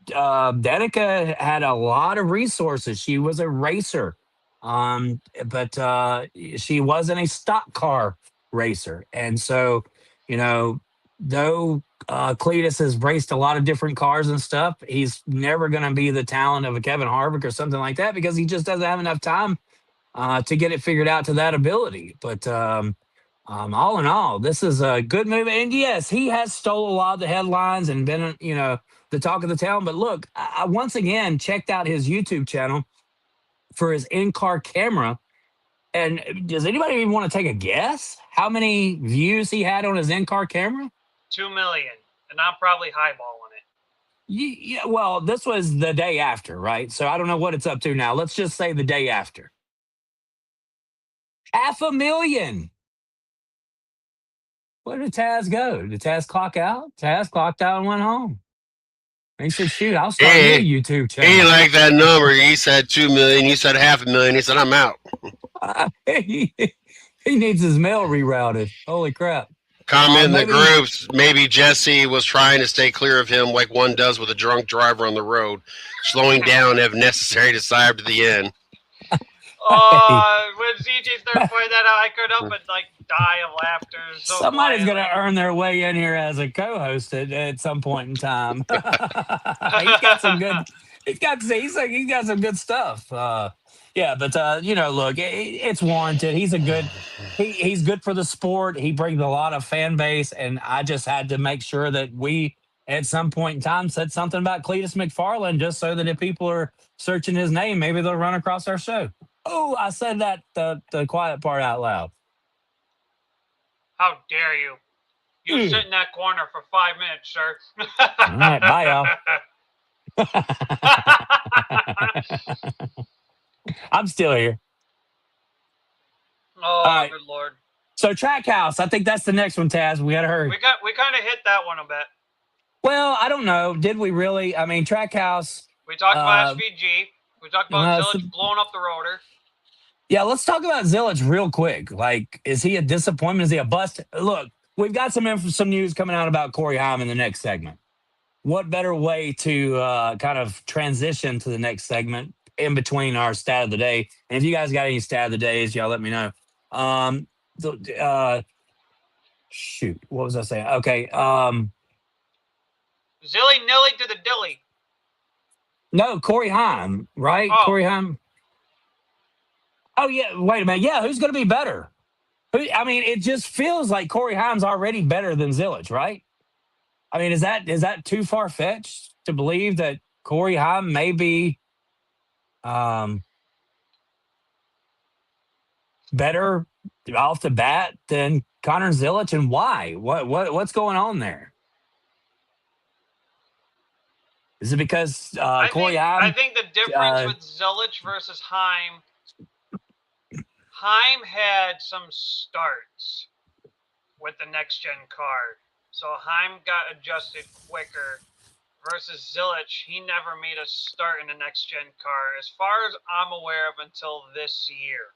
Danica had a lot of resources. She was a racer, but she wasn't a stock car racer. And so, though Cleetus has raced a lot of different cars and stuff, he's never going to be the talent of a Kevin Harvick or something like that because he just doesn't have enough time to get it figured out to that ability. But all in all, this is a good move. And yes, he has stole a lot of the headlines and been, the talk of the town. But look, I once again checked out his YouTube channel for his in-car camera. And does anybody even want to take a guess how many views he had on his in-car camera? 2 million, and I'm probably highballing it. Yeah, well, this was the day after, right? So I don't know what it's up to now. Let's just say the day after. 500,000. Where did Taz go? Did Taz clock out? Taz clocked out and went home. He said, shoot, I'll start a YouTube channel. He liked that number. He said 2 million. He said 500,000. He said, I'm out. He needs his mail rerouted. Holy crap. Comment in the groups, maybe Jesse was trying to stay clear of him like one does with a drunk driver on the road, slowing down if necessary to side to the end. When CJ started pointing that out, I couldn't help but die of laughter. So somebody's going to earn their way in here as a co-host at some point in time. He's got some good. He's got some good stuff. Yeah, but look, it's warranted. He's he's good for the sport. He brings a lot of fan base, and I just had to make sure that we, at some point in time, said something about Cleetus McFarland, just so that if people are searching his name, maybe they'll run across our show. Oh, I said that the quiet part out loud. How dare you? You sit in that corner for 5 minutes, sir. All right, bye, y'all. I'm still here. Oh, right. Good Lord. So Trackhouse, I think that's the next one, Taz. We gotta hurry. We kind of hit that one a bit. Well, I don't know. Did we really? I mean, Trackhouse. We talked about SVG. We talked about Zillage blowing up the rotor. Yeah, let's talk about Zillage real quick. Like, is he a disappointment? Is he a bust? Look, we've got some news coming out about Corey Heim in the next segment. what better way to kind of transition to the next segment in between our stat of the day? And if you guys got any stat of the days, y'all let me know. Shoot, what was I saying? Okay. Zilly nilly to the dilly. No, Corey Haim, right? Oh. Corey Haim. Oh yeah, wait a minute. Yeah, who's going to be better? I mean, it just feels like Corey Haim's already better than Zilich, right? I mean, is that too far fetched to believe that Corey Haim may be better off the bat than Connor Zilich, and why? What's going on there? Is it because Corey Haim? I think the difference with Zilich versus Haim had some starts with the next gen car, so Haim got adjusted quicker. Versus Zilich, he never made a start in the next gen car, as far as I'm aware of, until this year.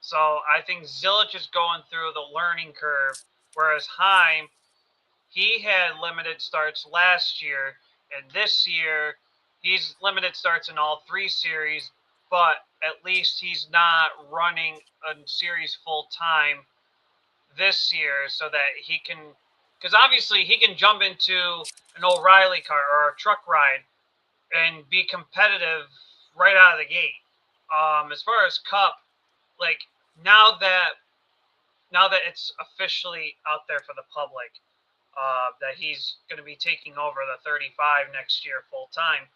So I think Zilich is going through the learning curve, whereas Haim, he had limited starts last year, and this year he's limited starts in all 3 series, but at least he's not running a series full time this year, so that he can, because obviously he can jump into an O'Reilly car or a truck ride and be competitive right out of the gate. As far as Cup, like now that it's officially out there for the public, that he's going to be taking over the 35 next year full time.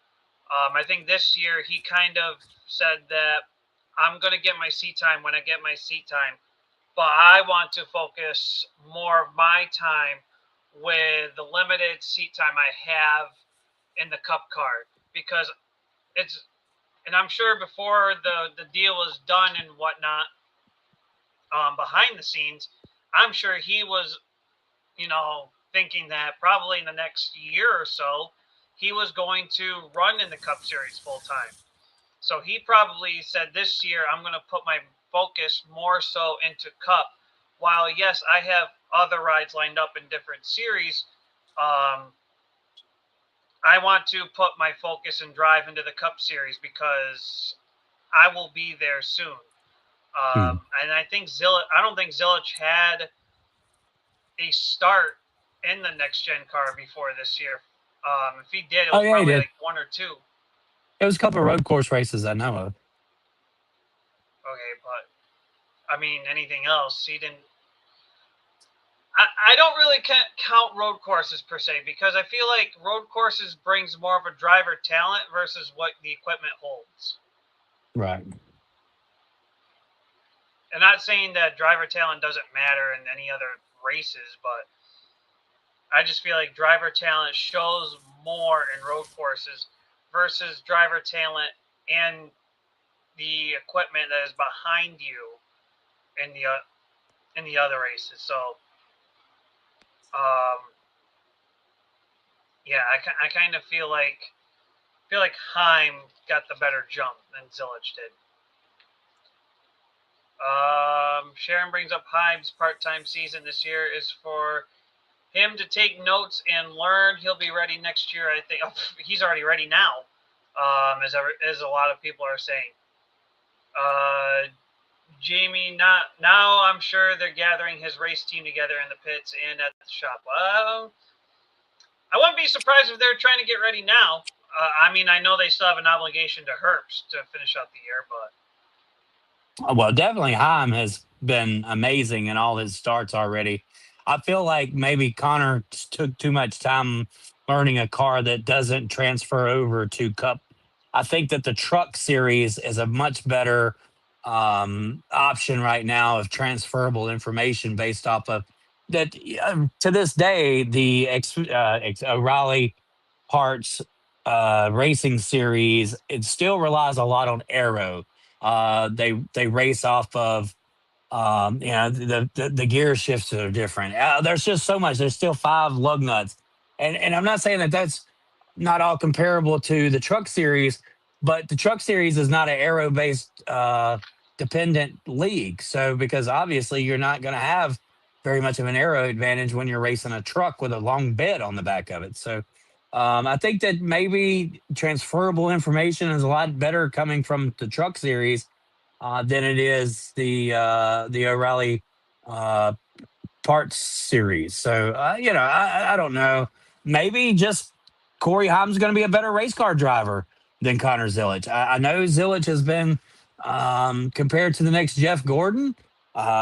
I think this year he kind of said that I'm going to get my seat time when I get my seat time, but I want to focus more of my time with the limited seat time I have in the Cup car, because it's, and I'm sure before the deal was done and whatnot, behind the scenes, I'm sure he was, thinking that probably in the next year or so, he was going to run in the Cup Series full time. So he probably said this year, I'm going to put my focus more so into Cup. While, yes, I have other rides lined up in different series, I want to put my focus and drive into the Cup Series because I will be there soon. And I think I don't think Zilich had a start in the next gen car before this year. If he did, it was probably like 1 or 2. It was a couple of road course races I know of. Okay, but I mean, anything else? He didn't. I don't really count road courses per se, because I feel like road courses brings more of a driver talent versus what the equipment holds. Right. I'm not saying that driver talent doesn't matter in any other races, but I just feel like driver talent shows more in road courses versus driver talent and the equipment that is behind you in the other races. So, yeah, I kind of feel like Haim got the better jump than Zilich did. Sharon brings up Haim's part-time season this year is for him to take notes and learn. He'll be ready next year. I think he's already ready now, as a lot of people are saying. Jamie, now I'm sure they're gathering his race team together in the pits and at the shop. I wouldn't be surprised if they're trying to get ready now. I mean, I know they still have an obligation to Herbst to finish out the year, but. Well, definitely Haim has been amazing in all his starts already. I feel like maybe Connor took too much time learning a car that doesn't transfer over to Cup. I think that the truck series is a much better option right now of transferable information based off of that. To this day, the O'Reilly Parts racing series, it still relies a lot on aero. They race off of the gear shifts are different. There's just so much. There's still 5 lug nuts, and I'm not saying that that's not all comparable to the truck series, but the truck series is not an aero based dependent league. So because obviously you're not going to have very much of an aero advantage when you're racing a truck with a long bed on the back of it. So I think that maybe transferable information is a lot better coming from the truck series than it is the O'Reilly uh, parts series. So I don't know. Maybe just Corey Haim's going to be a better race car driver than Connor Zilic. I know Zilic has been compared to the next Jeff Gordon.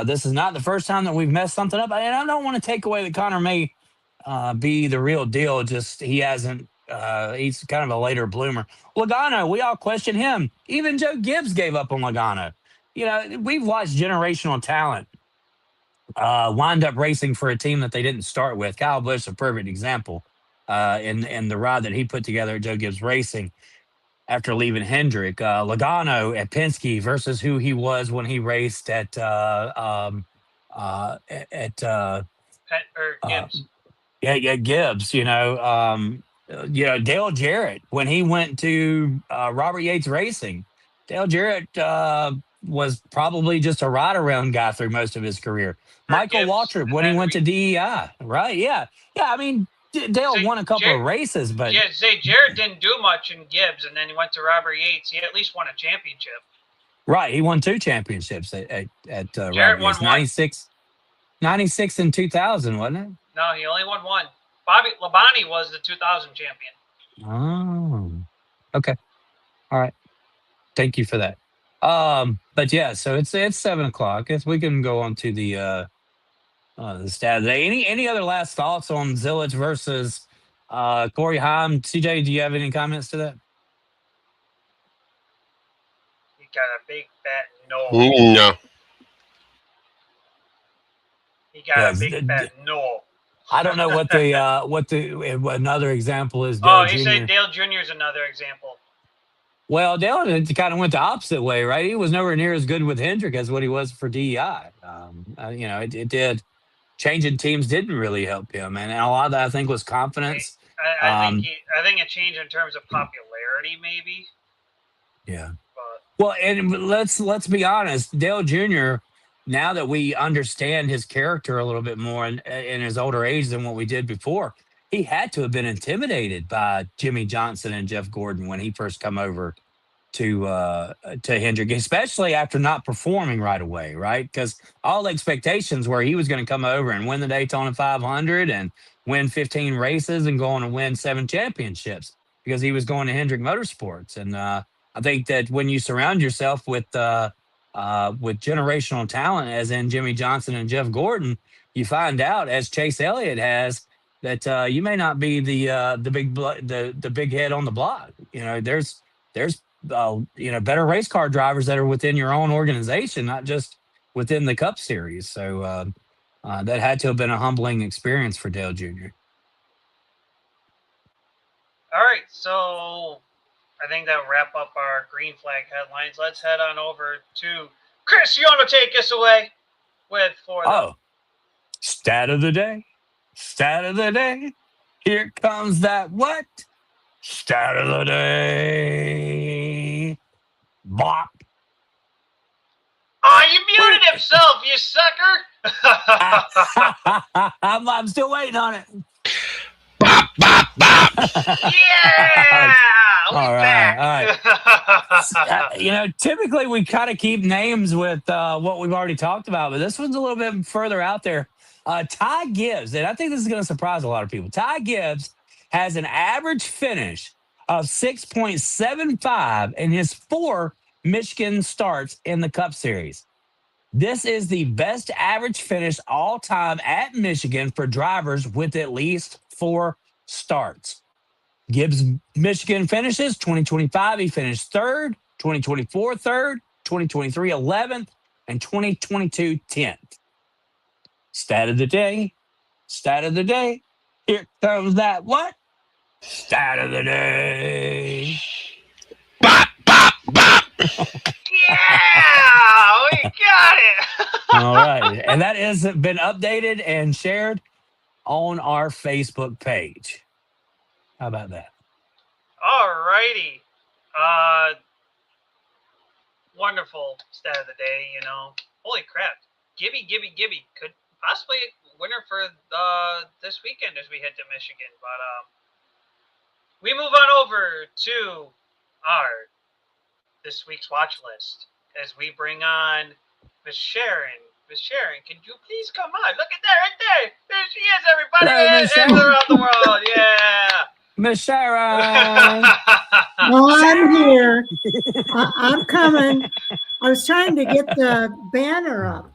This is not the first time that we've messed something up, and I don't want to take away that Connor may be the real deal. Just he hasn't. He's kind of a later bloomer. Logano, we all question him. Even Joe Gibbs gave up on Logano. We've watched generational talent wind up racing for a team that they didn't start with. Kyle Busch, a perfect example, in the ride that he put together at Joe Gibbs Racing after leaving Hendrick. Logano at Penske versus who he was when he raced at Gibbs. Gibbs. Dale Jarrett when he went to Robert Yates Racing. Dale Jarrett was probably just a ride around guy through most of his career. Michael Waltrip when he went to DEI, right? Yeah. I mean, Dale won a couple of races, but Jarrett didn't do much in Gibbs, and then he went to Robert Yates. He at least won a championship. Right, he won 2 championships at Jarrett Robert Yates, 96 and 2000, wasn't it? No, he only won 1. Bobby Labonte was the 2000 champion. Oh, okay, all right. Thank you for that. But yeah, so it's 7:00. Guess we can go on to the stat of the day. Any other last thoughts on Zilic versus Corey Haim? CJ, do you have any comments to that? He got a big fat no. No. He got a big fat no. I don't know what another example is. Dale Jr. Said Dale Jr. is another example. Well, Dale kind of went the opposite way, right? He was nowhere near as good with Hendrick as what he was for DEI. It did. Changing teams didn't really help him, and a lot of that I think was confidence. I think it changed in terms of popularity, maybe. Yeah. Well, and let's be honest, Dale Jr. Now that we understand his character a little bit more in his older age than what we did before, he had to have been intimidated by Jimmy Johnson and Jeff Gordon when he first come over to Hendrick, especially after not performing right away, right? Because all expectations were he was going to come over and win the Daytona 500 and win 15 races and go on and win 7 championships because he was going to Hendrick Motorsports. And I think that when you surround yourself with generational talent, as in Jimmy Johnson and Jeff Gordon, you find out, as Chase Elliott has, that you may not be the big head on the block. There's better race car drivers that are within your own organization, not just within the Cup Series. So that had to have been a humbling experience for Dale Jr. All right, so I think that'll wrap up our green flag headlines. Let's head on over to Chris. You want to take us away with stat of the day. Stat of the day. Here comes that what? Stat of the day. Bop. Oh, you muted himself, you sucker. I'm still waiting on it. Bop, bop, bop. Yeah. All right. Typically we kind of keep names with what we've already talked about, but this one's a little bit further out there. Ty Gibbs, and I think this is going to surprise a lot of people. Ty Gibbs has an average finish of 6.75 in his 4 Michigan starts in the Cup Series. This is the best average finish all time at Michigan for drivers with at least 4 starts. Gibbs' Michigan finishes 2025, he finished 3rd, 2024 3rd, 2023 11th, and 2022 10th. Stat of the day. Stat of the day. Here comes that what? Stat of the day. Bop, bop, bop. Yeah, we got it. All right. And that has been updated and shared on our Facebook page. How about that? All righty. Wonderful stat of the day, Holy crap. Gibby. possibly winner for this weekend as we head to Michigan. But we move on over to our this week's watch list as we bring on Miss Sharon. Miss Sharon, can you please come on? Look at that right there. There she is, everybody. Hello, Miss Sharon. Around the world. Yeah. Miss Sharon. No, I'm here. I'm coming. I was trying to get the banner up.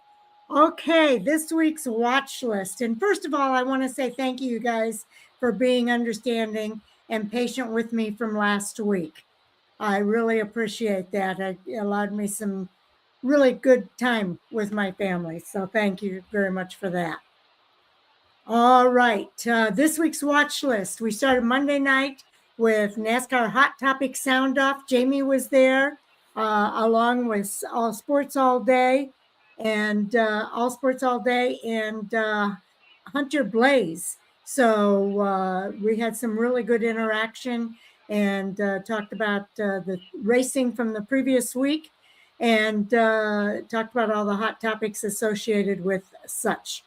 Okay, this week's watch list. And first of all, I want to say thank you guys for being understanding and patient with me from last week. I really appreciate that. It allowed me some really good time with my family. So thank you very much for that. All right, this week's watch list. We started Monday night with NASCAR Hot Topic Sound Off. Jamie was there along with All Sports All Day and Hunter Blaze. So we had some really good interaction and talked about the racing from the previous week and talked about all the hot topics associated with such.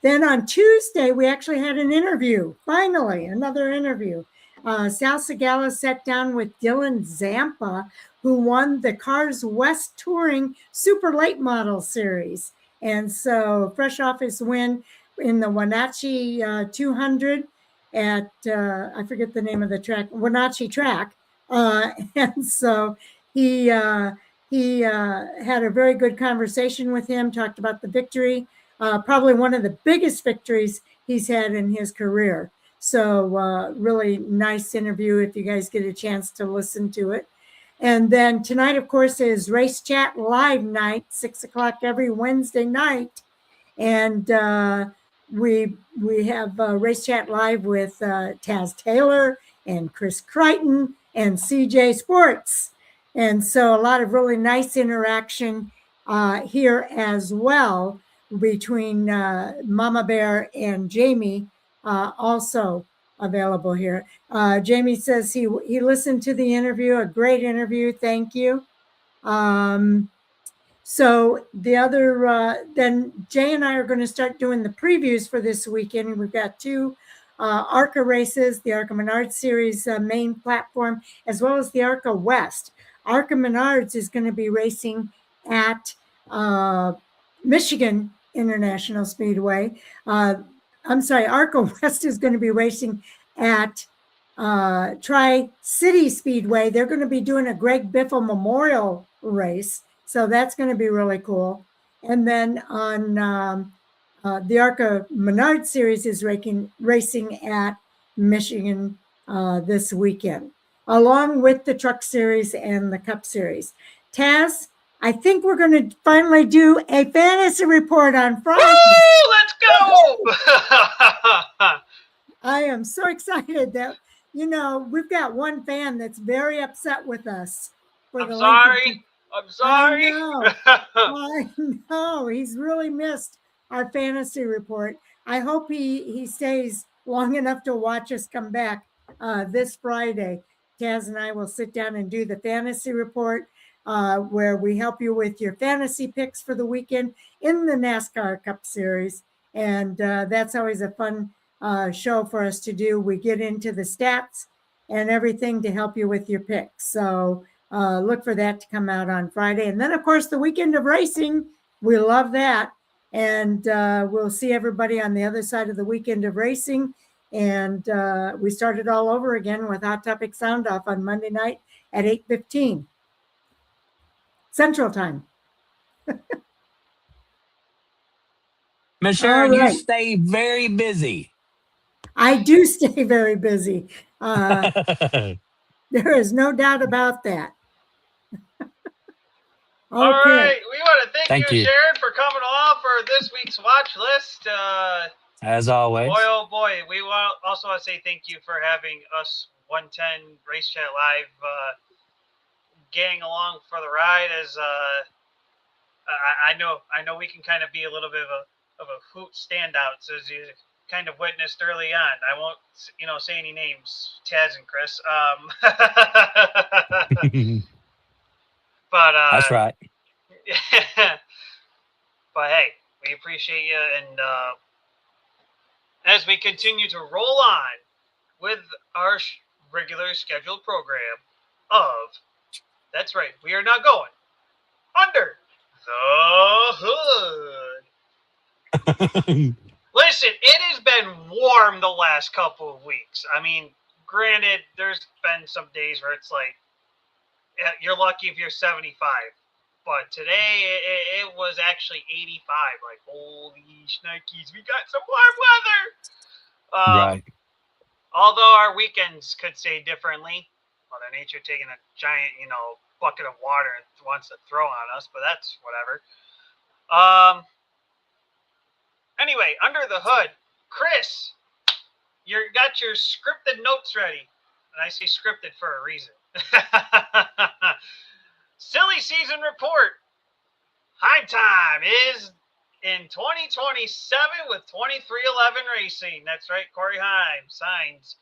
Then on Tuesday, we actually had an interview. Finally, another interview. Sal Segala sat down with Dillon Zampa, who won the Cars West Touring Super Late Model Series. And so fresh off his win in the Wenatchee 200 at, I forget the name of the track, Wenatchee track. And so he had a very good conversation with him, talked about the victory. Probably one of the biggest victories he's had in his career. So really nice interview if you guys get a chance to listen to it. And then tonight, of course, is Race Chat Live night, 6 o'clock every Wednesday night. And we have Race Chat Live with Taz Taylor and Chris Crichton and CJ Sports. And so a lot of really nice interaction here as well between Mama Bear and Jamie, also available here. Jamie says he listened to the interview, a great interview. Thank you. So the other, then Jay and I are going to start doing the previews for this weekend. We've got two ARCA races, the ARCA Menards Series main platform, as well as the ARCA West. ARCA Menards is going to be racing at Michigan International Speedway. ARCA West is going to be racing at Tri-City Speedway. They're going to be doing a Greg Biffle Memorial race. So that's going to be really cool. And then on the ARCA Menard Series is racing at Michigan this weekend, along with the Truck Series and the Cup Series. Taz, I think we're going to finally do a fantasy report on Friday. Woo, let's go! I am so excited that, we've got one fan that's very upset with us. I'm sorry. I know. He's really missed our fantasy report. I hope he stays long enough to watch us come back this Friday. Taz and I will sit down and do the fantasy report where we help you with your fantasy picks for the weekend in the NASCAR Cup Series. And that's always a fun show for us to do. We get into the stats and everything to help you with your picks. So look for that to come out on Friday. And then, of course, the weekend of racing. We love that. And we'll see everybody on the other side of the weekend of racing. And we started all over again with Hot Topic Sound Off on Monday night at 8:15 Central Time. Miss Sharon, you stay very busy. I do stay very busy. There is no doubt about that. Okay. All right. We want to thank you, Sharon, for coming on for this week's watch list. As always. Boy, oh boy. We also want to say thank you for having us 110 Race Chat Live gang along for the ride. As I know we can kind of be a little bit of a hoot standouts, as you kind of witnessed early on. I won't, say any names, Taz and Chris. But that's right. But hey, We appreciate you. And as we continue to roll on with our regular scheduled program of, that's right, we are now going under the hood. Listen, it has been warm the last couple of weeks. I mean, granted, there's been some days where it's like, you're lucky if you're 75. But today, it was actually 85. Like, holy shnikes, we got some warm weather. Right. Although our weekends could say differently. Mother Nature taking a giant, bucket of water and wants to throw on us, but that's whatever. Anyway, under the hood, Chris, you got your scripted notes ready. And I say scripted for a reason. Silly season report. High time is in 2027 with 2311 Racing. That's right, Corey Heim signs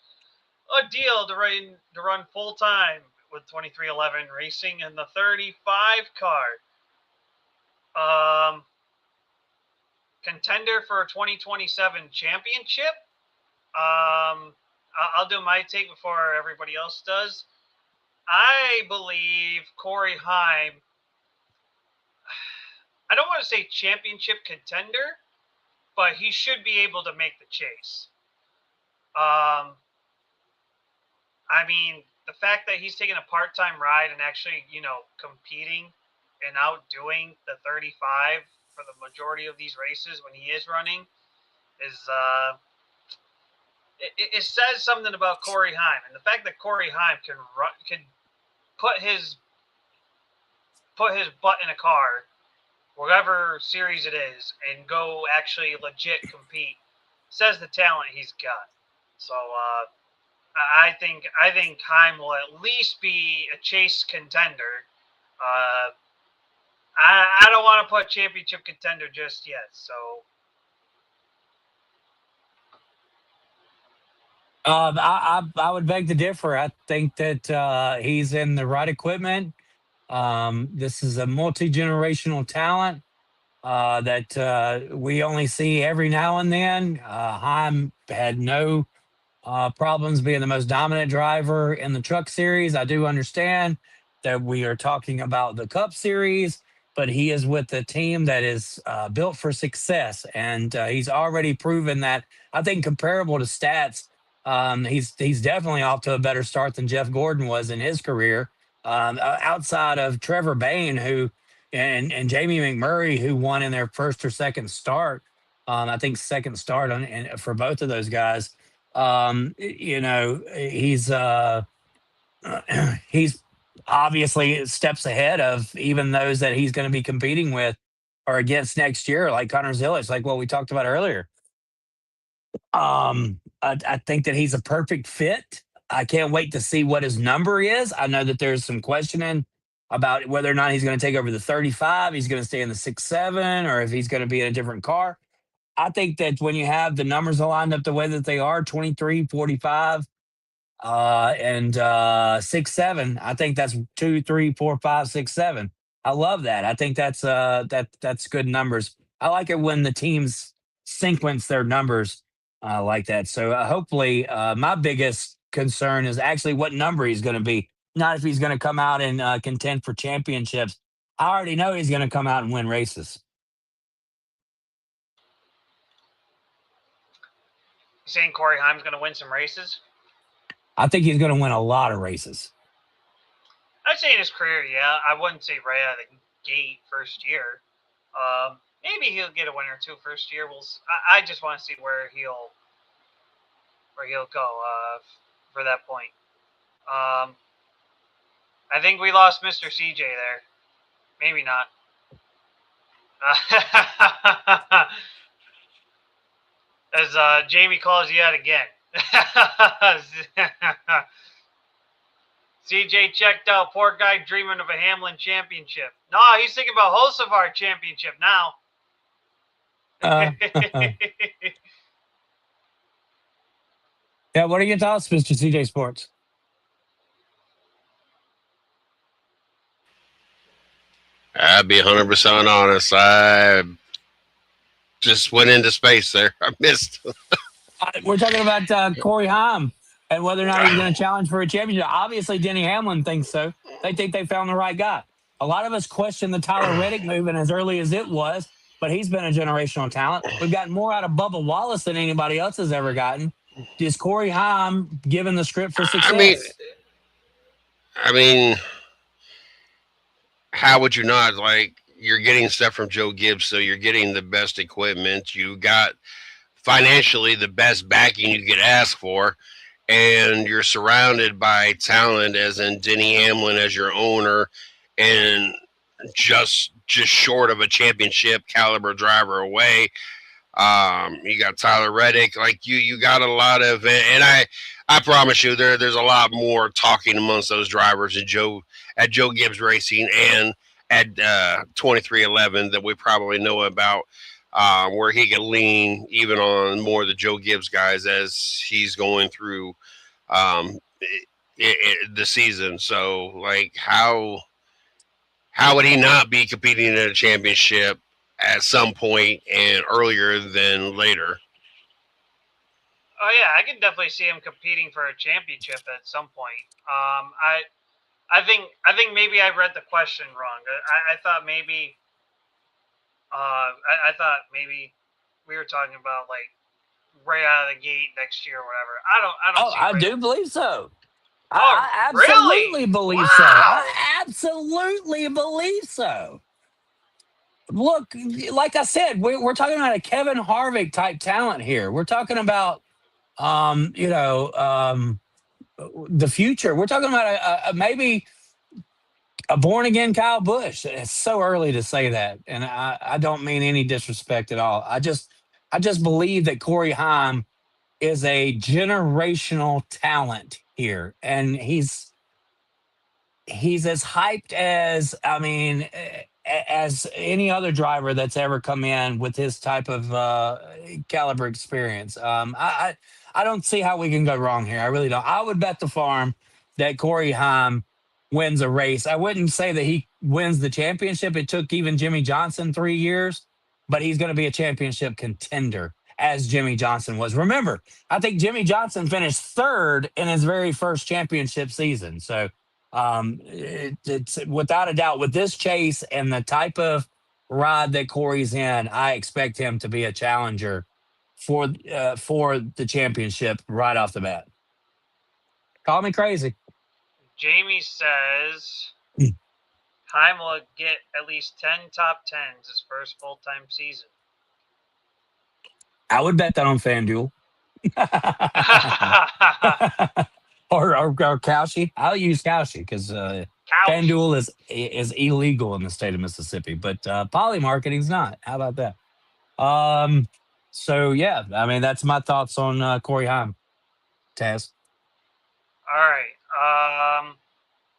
a deal to run full time with 2311 Racing in the 35 car. Contender for a 2027 championship. I'll do my take before everybody else does. I believe Corey Heim, I don't want to say championship contender, but he should be able to make the chase. I mean, the fact that he's taking a part-time ride and actually, competing and outdoing the 35 for the majority of these races when he is running is, it says something about Corey Heim. And the fact that Corey Heim can put his butt in a car, whatever series it is, and go actually legit compete, says the talent he's got. So I think Heim will at least be a chase contender. I don't want to put championship contender just yet. So I would beg to differ. I think that he's in the right equipment. This is a multi-generational talent that we only see every now and then. Heim had no problems being the most dominant driver in the truck series. I do understand that we are talking about the Cup series, but he is with a team that is built for success, and he's already proven that. I think comparable to stats, he's definitely off to a better start than Jeff Gordon was in his career. Outside of Trevor Bayne, who and Jamie McMurray, who won in their first or second start. I think second start for both of those guys. He's he's obviously steps ahead of even those that he's going to be competing with or against next year, like Connor Zillich, like what we talked about earlier. I think that he's a perfect fit. I can't wait to see what his number is. I know that there's some questioning about whether or not he's going to take over the 35, he's going to stay in the 6-7, or if he's going to be in a different car. I think that when you have the numbers aligned up the way that they are, 23, 45, and 6-7, I think that's 2, 3, 4, 5, 6, 7. I love that. I think that's good numbers. I like it when the teams sequence their numbers like that. So hopefully, my biggest concern is actually what number he's going to be, not if he's going to come out and contend for championships. I already know he's going to come out and win races. you saying Corey Heim's going to win some races? I think he's going to win a lot of races. I'd say in his career, yeah. I wouldn't say right out of the gate first year. Maybe he'll get a win or two first year. I just want to see where he'll go for that point. I think we lost Mr. CJ there. Maybe not. As Jamie calls you out again. CJ checked out. Poor guy dreaming of a Hamlin championship. No, he's thinking about Hocevar championship now. Yeah, what are your thoughts, Mr. CJ Sports? I'll be 100% honest. just went into space there. I missed. We're talking about Corey Haim and whether or not he's going to challenge for a championship. Obviously, Denny Hamlin thinks so. They think they found the right guy. A lot of us question the Tyler Reddick movement as early as it was, but he's been a generational talent. We've gotten more out of Bubba Wallace than anybody else has ever gotten. Is Corey Haim given the script for success? I mean, how would you not? Like, you're getting stuff from Joe Gibbs, so you're getting the best equipment. You got financially the best backing you could ask for, and you're surrounded by talent, as in Denny Hamlin as your owner, and just short of a championship caliber driver away. You got Tyler Reddick. Like, you got a lot of, and I promise you, there's a lot more talking amongst those drivers at Joe Gibbs Racing and at 2311 that we probably know about, where he can lean even on more of the Joe Gibbs guys as he's going through the season. So, like, how would he not be competing in a championship at some point and earlier than later? Oh yeah, I can definitely see him competing for a championship at some point. I think maybe I read the question wrong. I thought maybe I thought maybe we were talking about like right out of the gate next year or whatever. I don't. I do believe so. Oh, I absolutely really? believe Wow. so. I absolutely believe so. Look, like I said, we're talking about a Kevin Harvick type talent here. We're talking about, the future. We're talking about maybe a born again Kyle Busch. It's so early to say that, and I don't mean any disrespect at all. I just believe that Corey Haim is a generational talent here, and he's as hyped as as any other driver that's ever come in with his type of caliber experience. I don't see how we can go wrong here. I really don't. I would bet the farm that Corey Haim wins a race. I wouldn't say that he wins the championship. It took even Jimmy Johnson 3 years, but he's going to be a championship contender as Jimmy Johnson was. Remember, I think Jimmy Johnson finished third in his very first championship season. So it's without a doubt with this chase and the type of ride that Corey's in, I expect him to be a challenger for the championship right off the bat. Call me crazy. Jamie says Haim will get at least 10 top 10s his first full-time season. I would bet that on FanDuel. or Kalshi. I'll use Kalshi because FanDuel is illegal in the state of Mississippi, but poly marketing's not. How about that? So yeah, I mean that's my thoughts on Corey Haim. Taz. All right.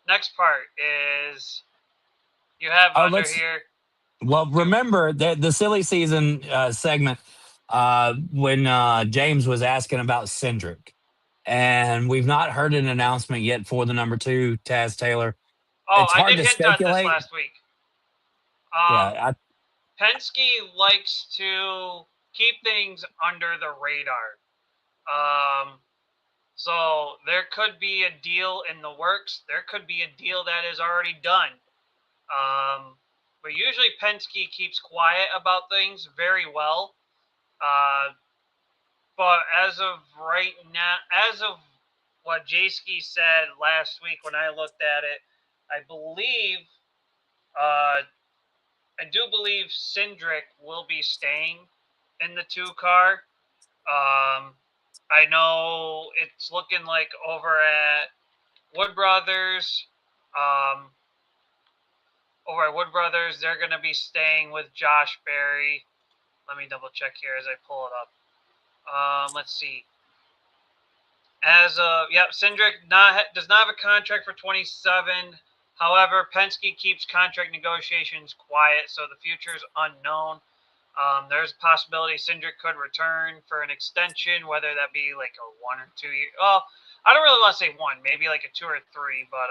Next part is you have under here. Well, remember the silly season segment when James was asking about Cindric. And we've not heard an announcement yet for the number 2, Taz Taylor. Oh, it's hard I did to hint on speculate. this last week. Penske likes to keep things under the radar. So there could be a deal in the works. There could be a deal that is already done. But usually Penske keeps quiet about things very well. But as of right now, as of what Jayski said last week when I looked at it, I do believe Cindric will be staying in the 2 car. I know it's looking like over at Wood Brothers, they're going to be staying with Josh Berry. Let me double check here as I pull it up. Let's see. Cindric does not have a contract for 27. However, Penske keeps contract negotiations quiet, so the future is unknown. There's a possibility Cindric could return for an extension, whether that be like a 1 or 2 year. Well, I don't really want to say 1, maybe like a 2 or 3, but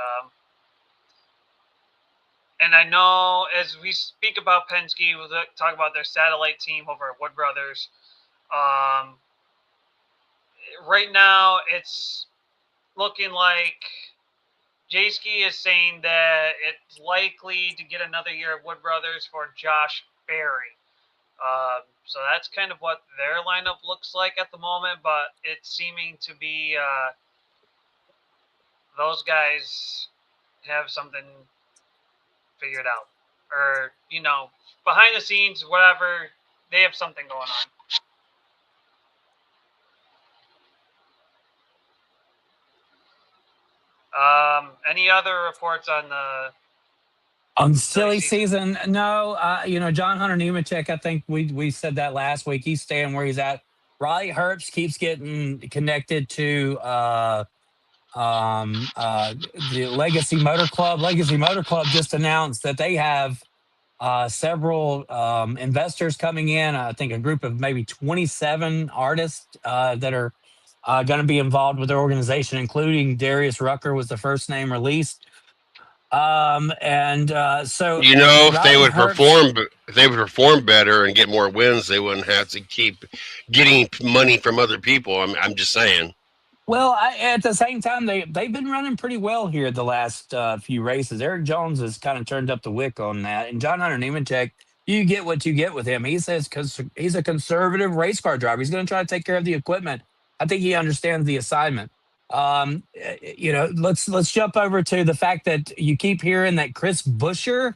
And I know as we speak about Penske, we'll talk about their satellite team over at Wood Brothers. Right now, it's looking like Jayski is saying that it's likely to get another year of Wood Brothers for Josh Berry. So that's kind of what their lineup looks like at the moment, but it's seeming to be those guys have something figured out. Or, behind the scenes, whatever, they have something going on. Any other reports on the silly season? No. John Hunter Nemechek, I think we said that last week. He's staying where he's at. Riley Herbst keeps getting connected to the Legacy Motor Club. Legacy Motor Club just announced that they have several investors coming in. I think a group of maybe 27 artists that are going to be involved with their organization, including Darius Rucker was the first name released. So if they would perform better and get more wins, they wouldn't have to keep getting money from other people. I'm just saying. Well, at the same time, they've been running pretty well here the last few races. Eric Jones has kind of turned up the wick on that, and John Hunter Nemechek, you get what you get with him. He says because he's a conservative race car driver, he's going to try to take care of the equipment. I think he understands the assignment. Let's jump over to the fact that you keep hearing that Chris Buescher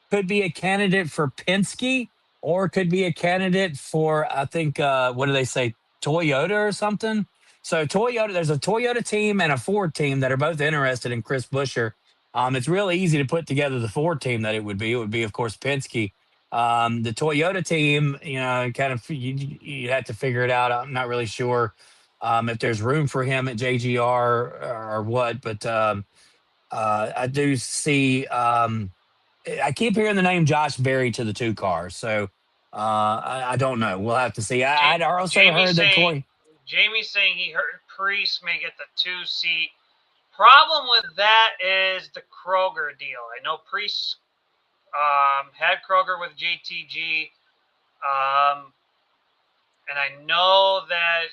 could be a candidate for Penske or could be a candidate for, I think, what do they say, Toyota or something? So Toyota, there's a Toyota team and a Ford team that are both interested in Chris Buescher. It's really easy to put together the Ford team that it would be. It would be, of course, Penske. The Toyota team, kind of you have to figure it out. I'm not really sure if there's room for him at JGR or what, but I do see. I keep hearing the name Josh Berry to the 2 cars, so I don't know. We'll have to see. I'd also heard that Corey. Jamie's saying he heard Priest may get the 2-seat. Problem with that is the Kroger deal. I know Priest had Kroger with JTG, and I know that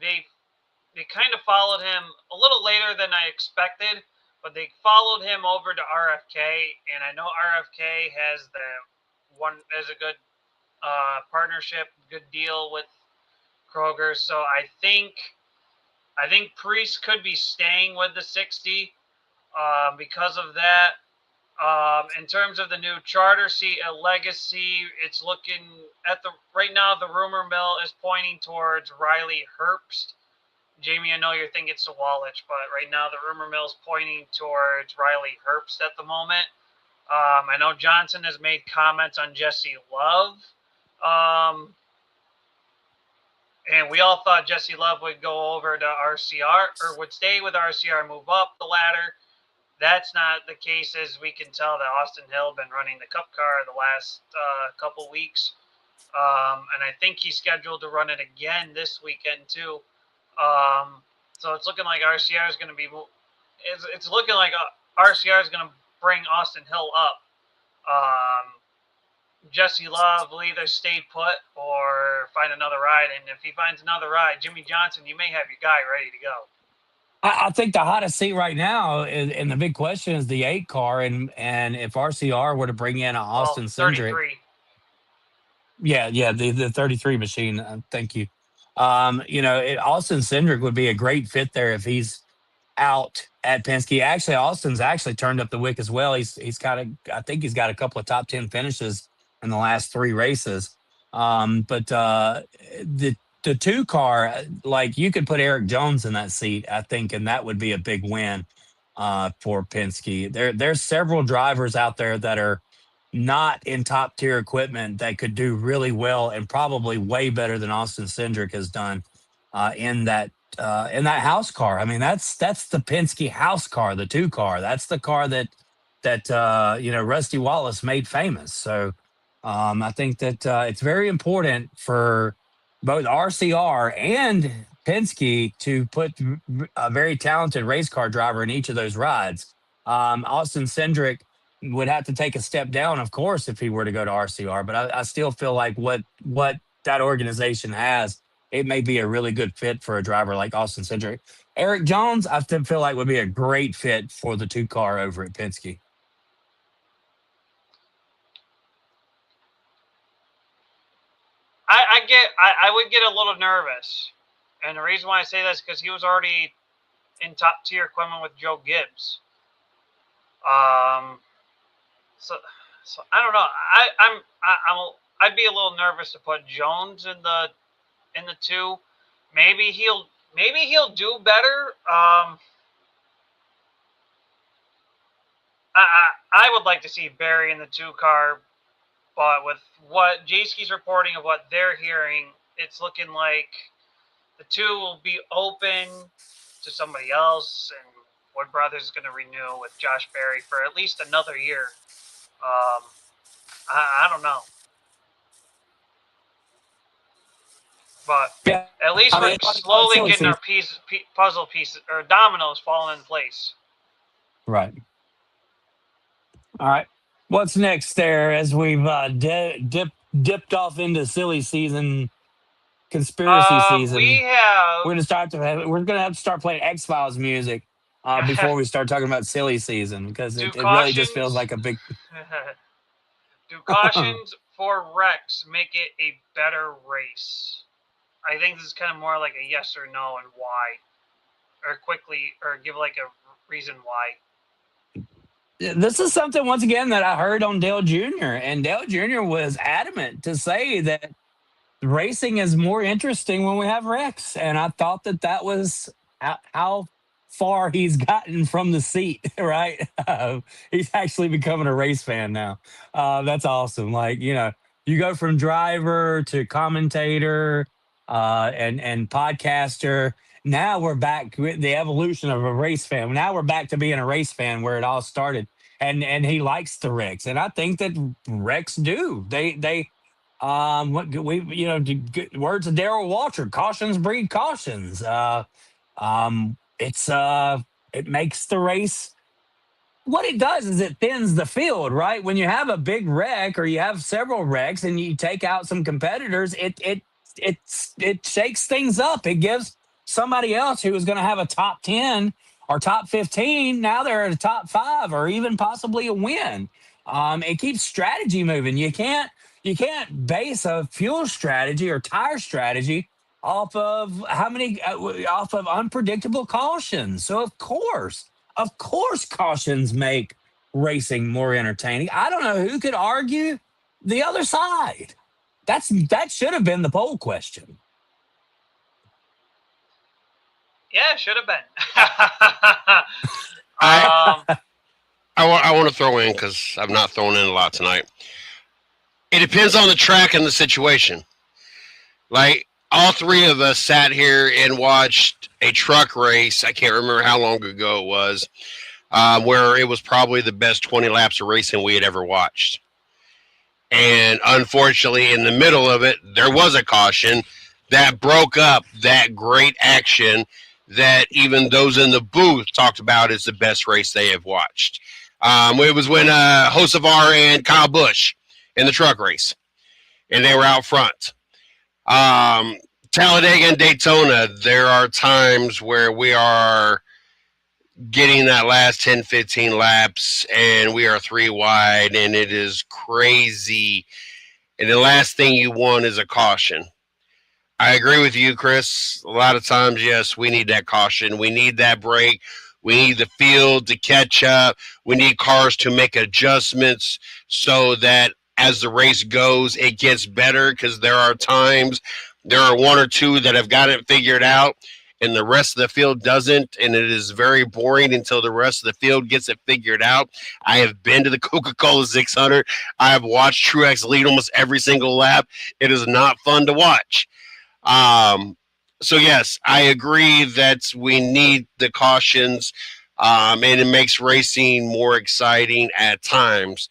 they kind of followed him a little later than I expected, but they followed him over to RFK, and I know RFK has a good partnership, good deal with Kroger. So I think Priest could be staying with the 60 because of that. In terms of the new charter seat at Legacy, it's looking right now. The rumor mill is pointing towards Riley Herbst. Jamie, I know you're thinking Sawalich, but right now the rumor mill is pointing towards Riley Herbst at the moment. I know Johnson has made comments on Jesse Love. And we all thought Jesse Love would go over to RCR or would stay with RCR, move up the ladder. That's not the case, as we can tell that Austin Hill been running the Cup car the last couple weeks. And I think he's scheduled to run it again this weekend too. So it's looking like RCR is going to be – it's looking like RCR is going to bring Austin Hill up. Jesse Love will either stay put or find another ride. And if he finds another ride, Jimmy Johnson, you may have your guy ready to go. I think the hottest seat right now, and the big question is the 8 car, and if RCR were to bring in Austin Cindric. 33. Yeah, the 33 machine. Thank you. Austin Cindric would be a great fit there if he's out at Penske. Actually, Austin's turned up the wick as well. He's I think he's got a couple of top 10 finishes in the last 3 races. But the 2 car, like you could put Eric Jones in that seat, I think, and that would be a big win for Penske. There's several drivers out there that are not in top tier equipment that could do really well and probably way better than Austin Cindric has done in that house car. I mean, that's the Penske house car, the 2 car. That's the car that Rusty Wallace made famous. So I think that it's very important for both RCR and Penske to put a very talented race car driver in each of those rides. Austin Cindric would have to take a step down, of course, if he were to go to RCR. But I still feel like what that organization has, it may be a really good fit for a driver like Austin Cindric. Eric Jones, I still feel like would be a great fit for the 2-car over at Penske. I would get a little nervous, and the reason why I say that is because he was already in top tier equipment with Joe Gibbs. So I don't know. I'd be a little nervous to put Jones in the 2. Maybe he'll do better. I would like to see Barry in the 2-car, but with what J-Ski's reporting of what they're hearing, it's looking like the 2 will be open to somebody else, and Wood Brothers is going to renew with Josh Berry for at least another year. I don't know. But Yeah, at least we're slowly getting our puzzle pieces or dominoes falling in place. Right. All right. What's next there as we've dipped off into silly season, conspiracy season? We're gonna have to start playing X-Files music before we start talking about silly season, because it really just feels like a big. Do cautions for wrecks make it a better race? I think this is kind of more like a yes or no, and why, or quickly, or give like a reason why. This is something, once again, that I heard on Dale Jr., and Dale Jr. was adamant to say that racing is more interesting when we have wrecks, and I thought that was how far he's gotten from the seat, right? He's actually becoming a race fan now. That's awesome. Like, you go from driver to commentator and podcaster. Now we're back with the evolution of a race fan. Now we're back to being a race fan where it all started. And he likes the wrecks. And I think that wrecks do. Words of Darrell Walter, cautions breed cautions. It makes the race. What it does is it thins the field, right? When you have a big wreck or you have several wrecks and you take out some competitors, it shakes things up. It gives somebody else who was going to have a top 10 or top 15, now they're at a top 5 or even possibly a win. It keeps strategy moving. You can't base a fuel strategy or tire strategy off of off of unpredictable cautions. So of course, cautions make racing more entertaining. I don't know who could argue the other side. That should have been the poll question. Yeah, it should have been. I want to throw in, because I've not thrown in a lot tonight. It depends on the track and the situation. Like, all 3 of us sat here and watched a truck race. I can't remember how long ago it was, where it was probably the best 20 laps of racing we had ever watched. And unfortunately, in the middle of it, there was a caution that broke up that great action that even those in the booth talked about as the best race they have watched. It was when Hocevar and Kyle Busch in the truck race, and they were out front. Talladega and Daytona, there are times where we are getting that last 10, 15 laps, and we are 3 wide, and it is crazy. And the last thing you want is a caution. I agree with you, Chris. A lot of times, yes, we need that caution. We need that break. We need the field to catch up. We need cars to make adjustments so that as the race goes, it gets better, because there are times, there are 1 or 2 that have got it figured out, and the rest of the field doesn't, and it is very boring until the rest of the field gets it figured out. I have been to the Coca-Cola 600. I have watched Truex lead almost every single lap. It is not fun to watch. So yes, I agree that we need the cautions, and it makes racing more exciting at times.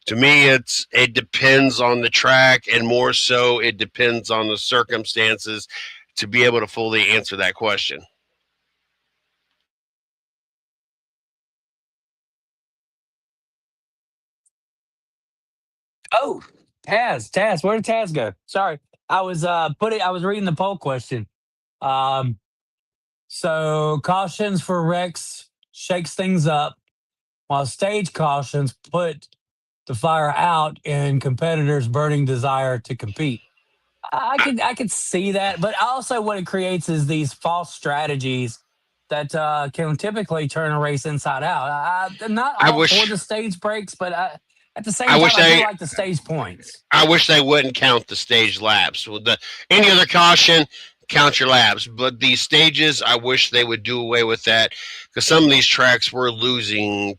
To me, it depends on the track, and more so, it depends on the circumstances to be able to fully answer that question. Oh, Taz, where did Taz go? Sorry, I was I was reading the poll question. Um, so cautions for Rex shakes things up, while stage cautions put the fire out in competitors' burning desire to compete. I could see that, but also what it creates is these false strategies that can typically turn a race inside out. I'm not I all for wish the stage breaks, but at the I same time, wish I do they like the stage points. I wish they wouldn't count the stage laps. With the any other caution, count your laps. But these stages, I wish they would do away with that because some of these tracks were losing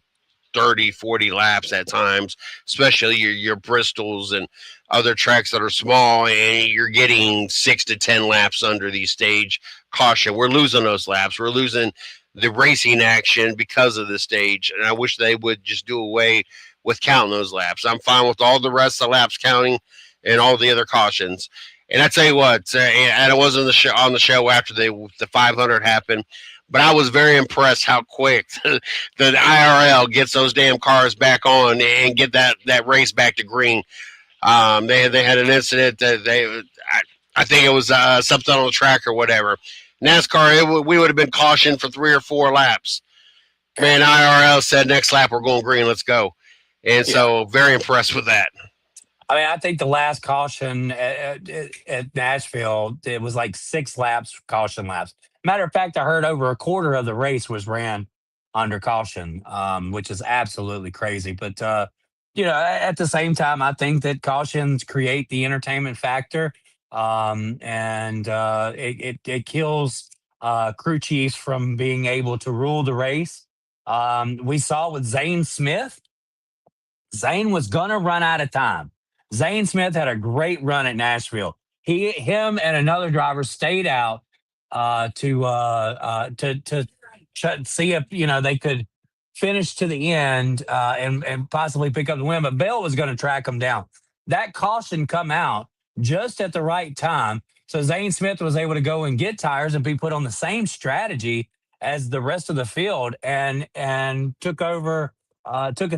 30, 40 laps at times, especially your Bristols and other tracks that are small, and you're getting 6 to 10 laps under the stage caution. We're losing those laps. We're losing the racing action because of the stage, and I wish they would just do away with counting those laps. I'm fine with all the rest of the laps counting and all the other cautions. And I tell you what, and I was on the show after the 500 happened, but I was very impressed how quick the IRL gets those damn cars back on and get that race back to green. They had an incident that I think it was something on the track or whatever. NASCAR, we would have been cautioned for 3 or 4 laps. Man, IRL said next lap we're going green, let's go. And Yeah. so very impressed with that. I mean, I think the last caution at Nashville, it was like 6 laps, caution laps. Matter of fact, I heard over a quarter of the race was ran under caution, which is absolutely crazy. But, at the same time, I think that cautions create the entertainment factor, and it kills crew chiefs from being able to rule the race. We saw with Zane Smith. Zane was gonna run out of time. Zane Smith had a great run at Nashville. Him, and another driver stayed out to see if they could finish to the end and possibly pick up the win. But Bell was going to track him down. That caution come out just at the right time, so Zane Smith was able to go and get tires and be put on the same strategy as the rest of the field, and took a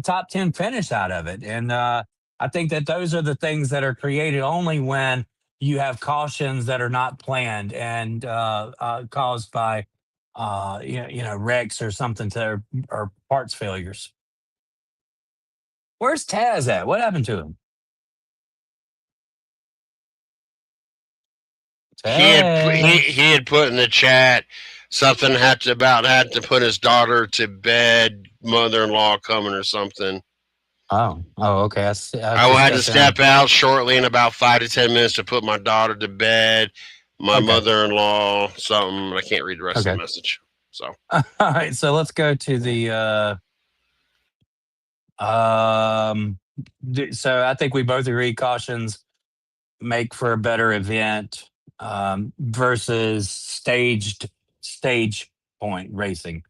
top 10 finish out of it. And I think that those are the things that are created only when you have cautions that are not planned and caused by, wrecks or something or parts failures. Where's Taz at? What happened to him? He had put in the chat something had to put his daughter to bed, mother-in-law coming or something. Oh, okay. I had to step out shortly in about 5 to 10 minutes to put my daughter to bed. My mother-in-law, something. I can't read the rest of the message. So all right, so let's go to the. So I think we both agree cautions make for a better event versus stage point racing.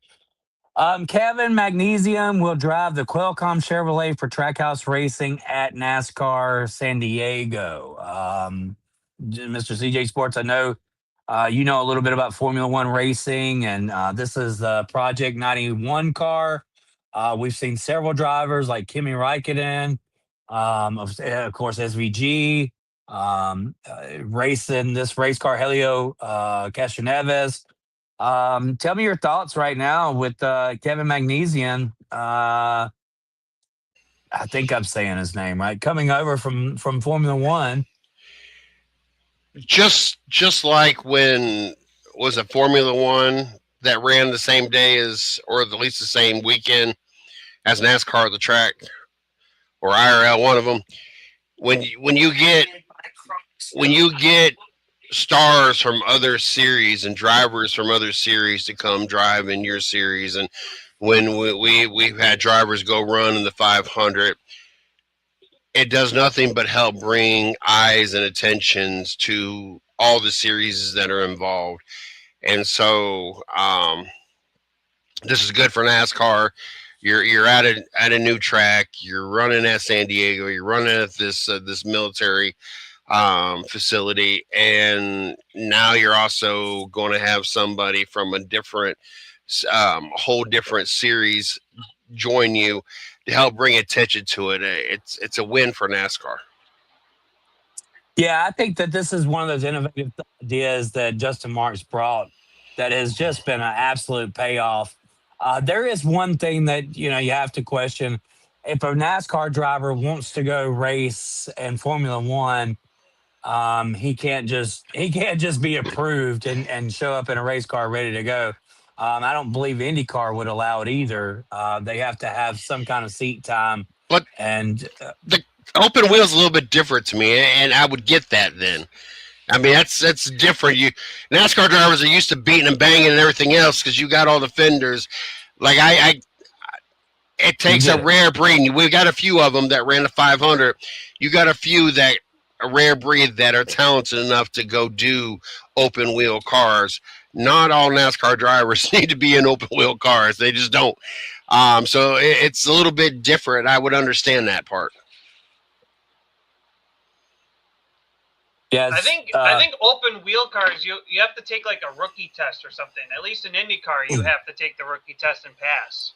Kevin Magnesium will drive the Qualcomm Chevrolet for Trackhouse Racing at NASCAR San Diego. Mr. CJ Sports, I know you know a little bit about Formula One racing, and this is the Project 91 car. We've seen several drivers like Kimi Raikkonen, of course, SVG, racing this race car, Helio Castroneves. Tell me your thoughts right now with Kevin Magnesium. I think I'm saying his name right. Coming over from Formula One. Just like when was it Formula One that ran the same day as, or at least the same weekend as NASCAR at the track, or IRL, one of them. When you get stars from other series and drivers from other series to come drive in your series, and when we've had drivers go run in the 500, it does nothing but help bring eyes and attentions to all the series that are involved. And so this is good for NASCAR. You're at a new track. You're running at San Diego. You're running at this military facility, and now you're also going to have somebody from a different, whole different series join you to help bring attention to it. It's a win for NASCAR. Yeah, I think that this is one of those innovative ideas that Justin Marks brought that has just been an absolute payoff. There is one thing that you have to question: if a NASCAR driver wants to go race in Formula One, he can't just be approved and show up in a race car ready to go. I don't believe IndyCar would allow it either. They have to have some kind of seat time, But and the open wheel is a little bit different to me, and I would get that then. I mean, that's different. You NASCAR drivers are used to beating and banging and everything else because you got all the fenders. Like it you takes a get it. rare breed. We got a few of them that ran the 500. You got a few that a rare breed that are talented enough to go do open wheel cars. Not all NASCAR drivers need to be in open wheel cars. They just don't. So it's a little bit different. I would understand that part. Yes. I think open wheel cars you have to take like a rookie test or something. At least in IndyCar you have to take the rookie test and pass.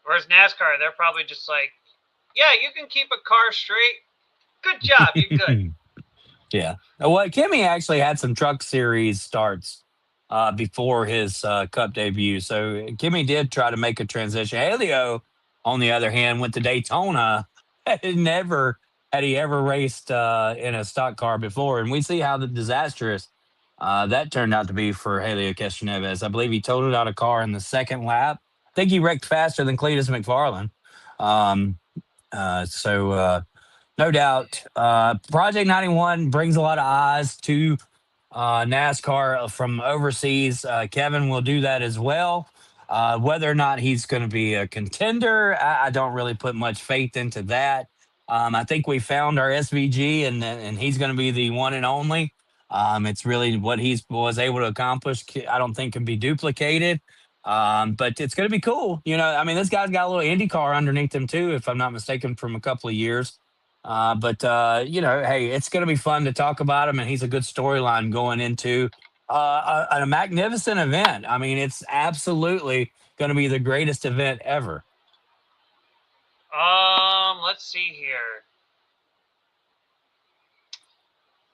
Whereas NASCAR, they're probably just like, yeah, you can keep a car straight. Good job, you're good. Yeah. Well, Kimmy actually had some truck series starts before his Cup debut. So Kimmy did try to make a transition. Helio, on the other hand, went to Daytona. Never had he ever raced in a stock car before. And we see how the disastrous that turned out to be for Helio Castroneves. I believe he totaled out a car in the second lap. I think he wrecked faster than Cleetus McFarland. Um, so no doubt. Project 91 brings a lot of eyes to NASCAR from overseas. Kevin will do that as well. Whether or not he's going to be a contender, I don't really put much faith into that. I think we found our SVG, and he's going to be the one and only. It's really what he was able to accomplish. I don't think can be duplicated. But it's going to be cool. I mean, this guy's got a little IndyCar underneath him too, if I'm not mistaken, from a couple of years. But hey, it's going to be fun to talk about him, and he's a good storyline going into a magnificent event. I mean, it's absolutely going to be the greatest event ever. Let's see here.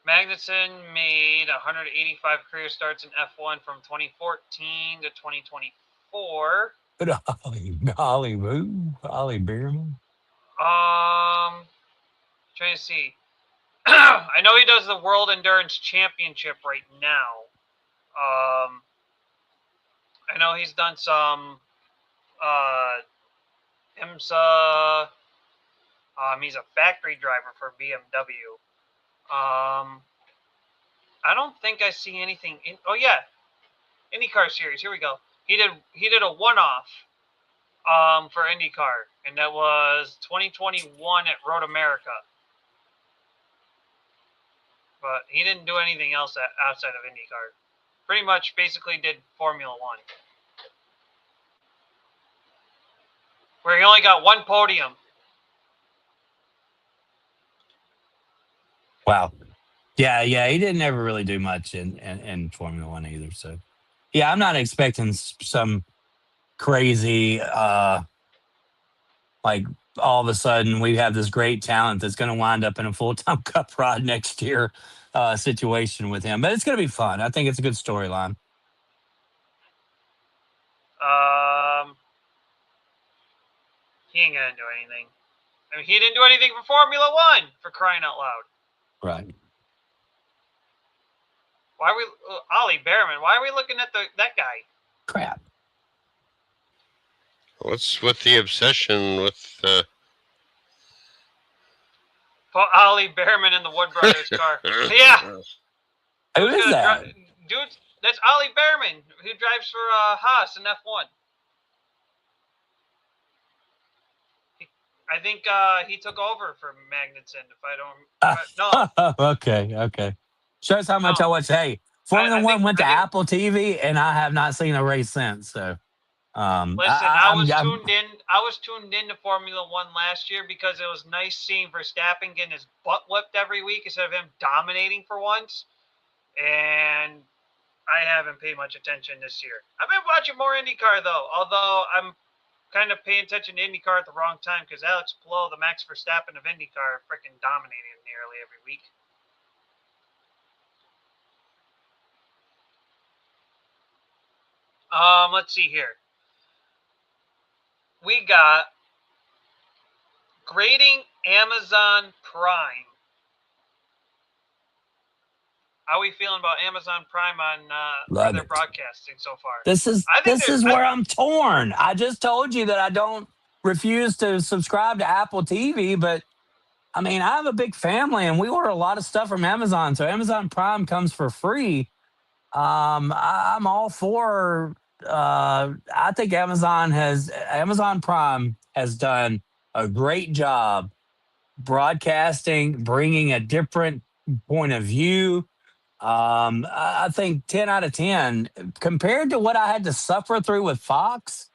Magnussen made 185 career starts in F1 from 2014 to 2024. But Ollie Beerman. Trying to see. I know he does the World Endurance Championship right now. I know he's done some IMSA. He's a factory driver for BMW. I don't think I see anything in. Oh yeah, IndyCar series. Here we go. He did a one-off for IndyCar, and that was 2021 at Road America. But he didn't do anything else outside of IndyCar. Pretty much, basically did Formula One, where he only got one podium. Wow. Yeah, he didn't ever really do much in Formula One either. So, yeah, I'm not expecting some crazy, like all of a sudden we have this great talent that's going to wind up in a full-time Cup ride next year situation with him. But it's going to be fun. I think it's a good storyline. He ain't gonna do anything. I mean, he didn't do anything for Formula One, for crying out loud. Right. Why are we Ollie Behrman? Why are we looking at that guy? Crap. What's with the obsession with Ollie Behrman in the Wood Brothers car? Yeah. Who is that? Dude, that's Ollie Behrman, who drives for Haas in F1. I think he took over for Magnussen. If I don't, no. Okay. Shows how much I watch. Hey, Formula One went to Apple TV, and I have not seen a race since. So, listen, I was tuned in to Formula One last year because it was nice seeing Verstappen getting his butt whipped every week instead of him dominating for once. And I haven't paid much attention this year. I've been watching more IndyCar though, although I'm kind of paying attention to IndyCar at the wrong time because Alex Palou, the Max Verstappen of IndyCar, freaking dominating nearly every week. Let's see here. We got grading Amazon Prime. How are we feeling about Amazon Prime on their broadcasting so far? This is where I'm torn. I just told you that I don't refuse to subscribe to Apple TV, but I mean, I have a big family and we order a lot of stuff from Amazon. So Amazon Prime comes for free. I'm all for I think Amazon Prime has done a great job broadcasting, bringing a different point of view. I think 10 out of 10 compared to what I had to suffer through with Fox.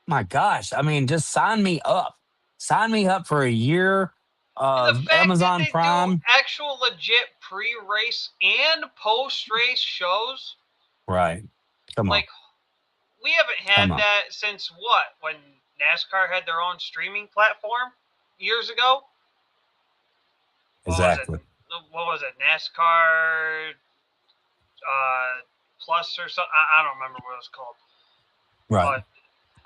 My gosh, I mean, just sign me up. Sign me up for a year of Amazon Prime. Do actual legit pre-race and post-race shows. Right. Come on. Like, we haven't had that since what? When NASCAR had their own streaming platform years ago? Exactly. What was it? NASCAR Plus or something? I don't remember what it was called. Right. But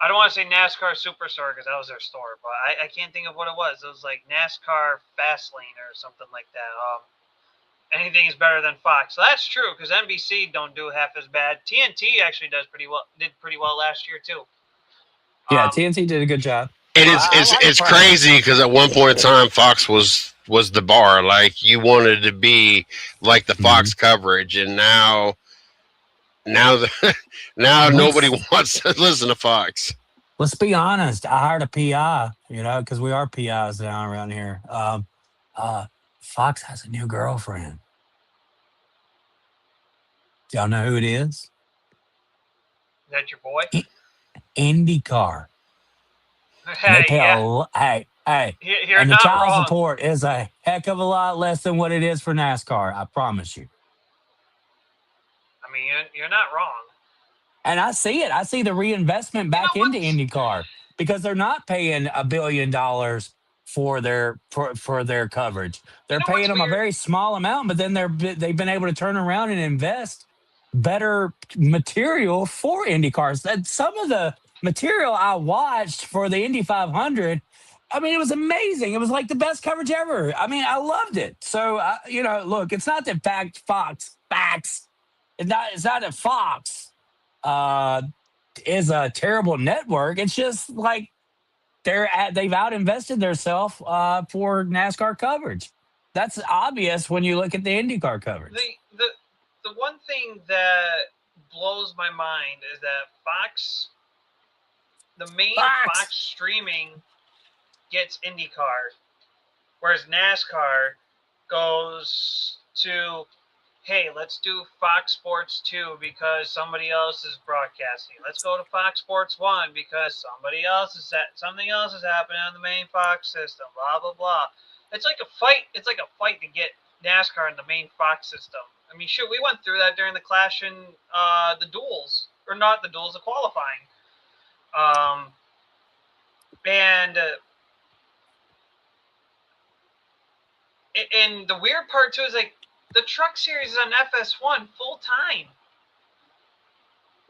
I don't want to say NASCAR Superstore because that was their store, but I can't think of what it was. It was like NASCAR Fastlane or something like that. Anything is better than Fox. So that's true because NBC don't do half as bad. TNT actually did pretty well last year too. Yeah, TNT did a good job. And it's crazy because at one point in time, Fox was the bar. Like, you wanted to be like the Fox coverage, and now nobody wants to listen to Fox. Let's be honest. I hired a PI, because we are PIs down around here. Fox has a new girlfriend. Do y'all know who it is? Is that your boy? IndyCar. Hey, You're and the not child wrong. support is a heck of a lot less than what it is for NASCAR. I promise you. I mean, you're not wrong. And I see it. I see the reinvestment back into IndyCar because they're not paying $1 billion for their coverage. They're paying them a very small amount, but then they've been able to turn around and invest better material for IndyCars. That some of the material I watched for the Indy 500, I mean, it was amazing. It was like the best coverage ever. I mean, I loved it. So, look, it's not that Fox. It's not that Fox is a terrible network. It's just like they've out-invested themselves for NASCAR coverage. That's obvious when you look at the IndyCar coverage. The one thing that blows my mind is that Fox, the main Fox streaming gets IndyCar, whereas NASCAR goes to, hey, let's do Fox Sports 2 because somebody else is broadcasting. Let's go to Fox Sports 1 because something else is happening on the main Fox system, blah, blah, blah. It's like a fight. It's like a fight to get NASCAR in the main Fox system. I mean, shoot, we went through that during the clash in the duels, or not the duels, the qualifying. And the weird part, too, is like the truck series is on FS1 full time.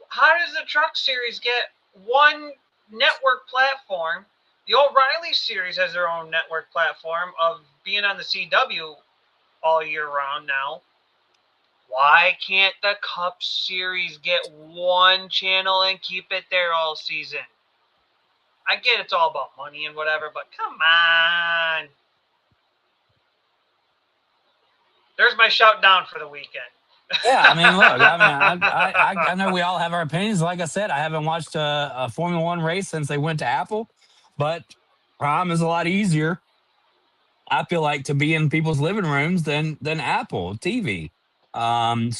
How does the truck series get one network platform? The O'Reilly series has their own network platform of being on the CW all year round now. Why can't the Cup Series get one channel and keep it there all season? I get it's all about money and whatever, but come on. There's my shout down for the weekend. Yeah, I mean, look, I know we all have our opinions. Like I said, I haven't watched a Formula One race since they went to Apple, but Prime is a lot easier, I feel like, to be in people's living rooms than Apple TV. And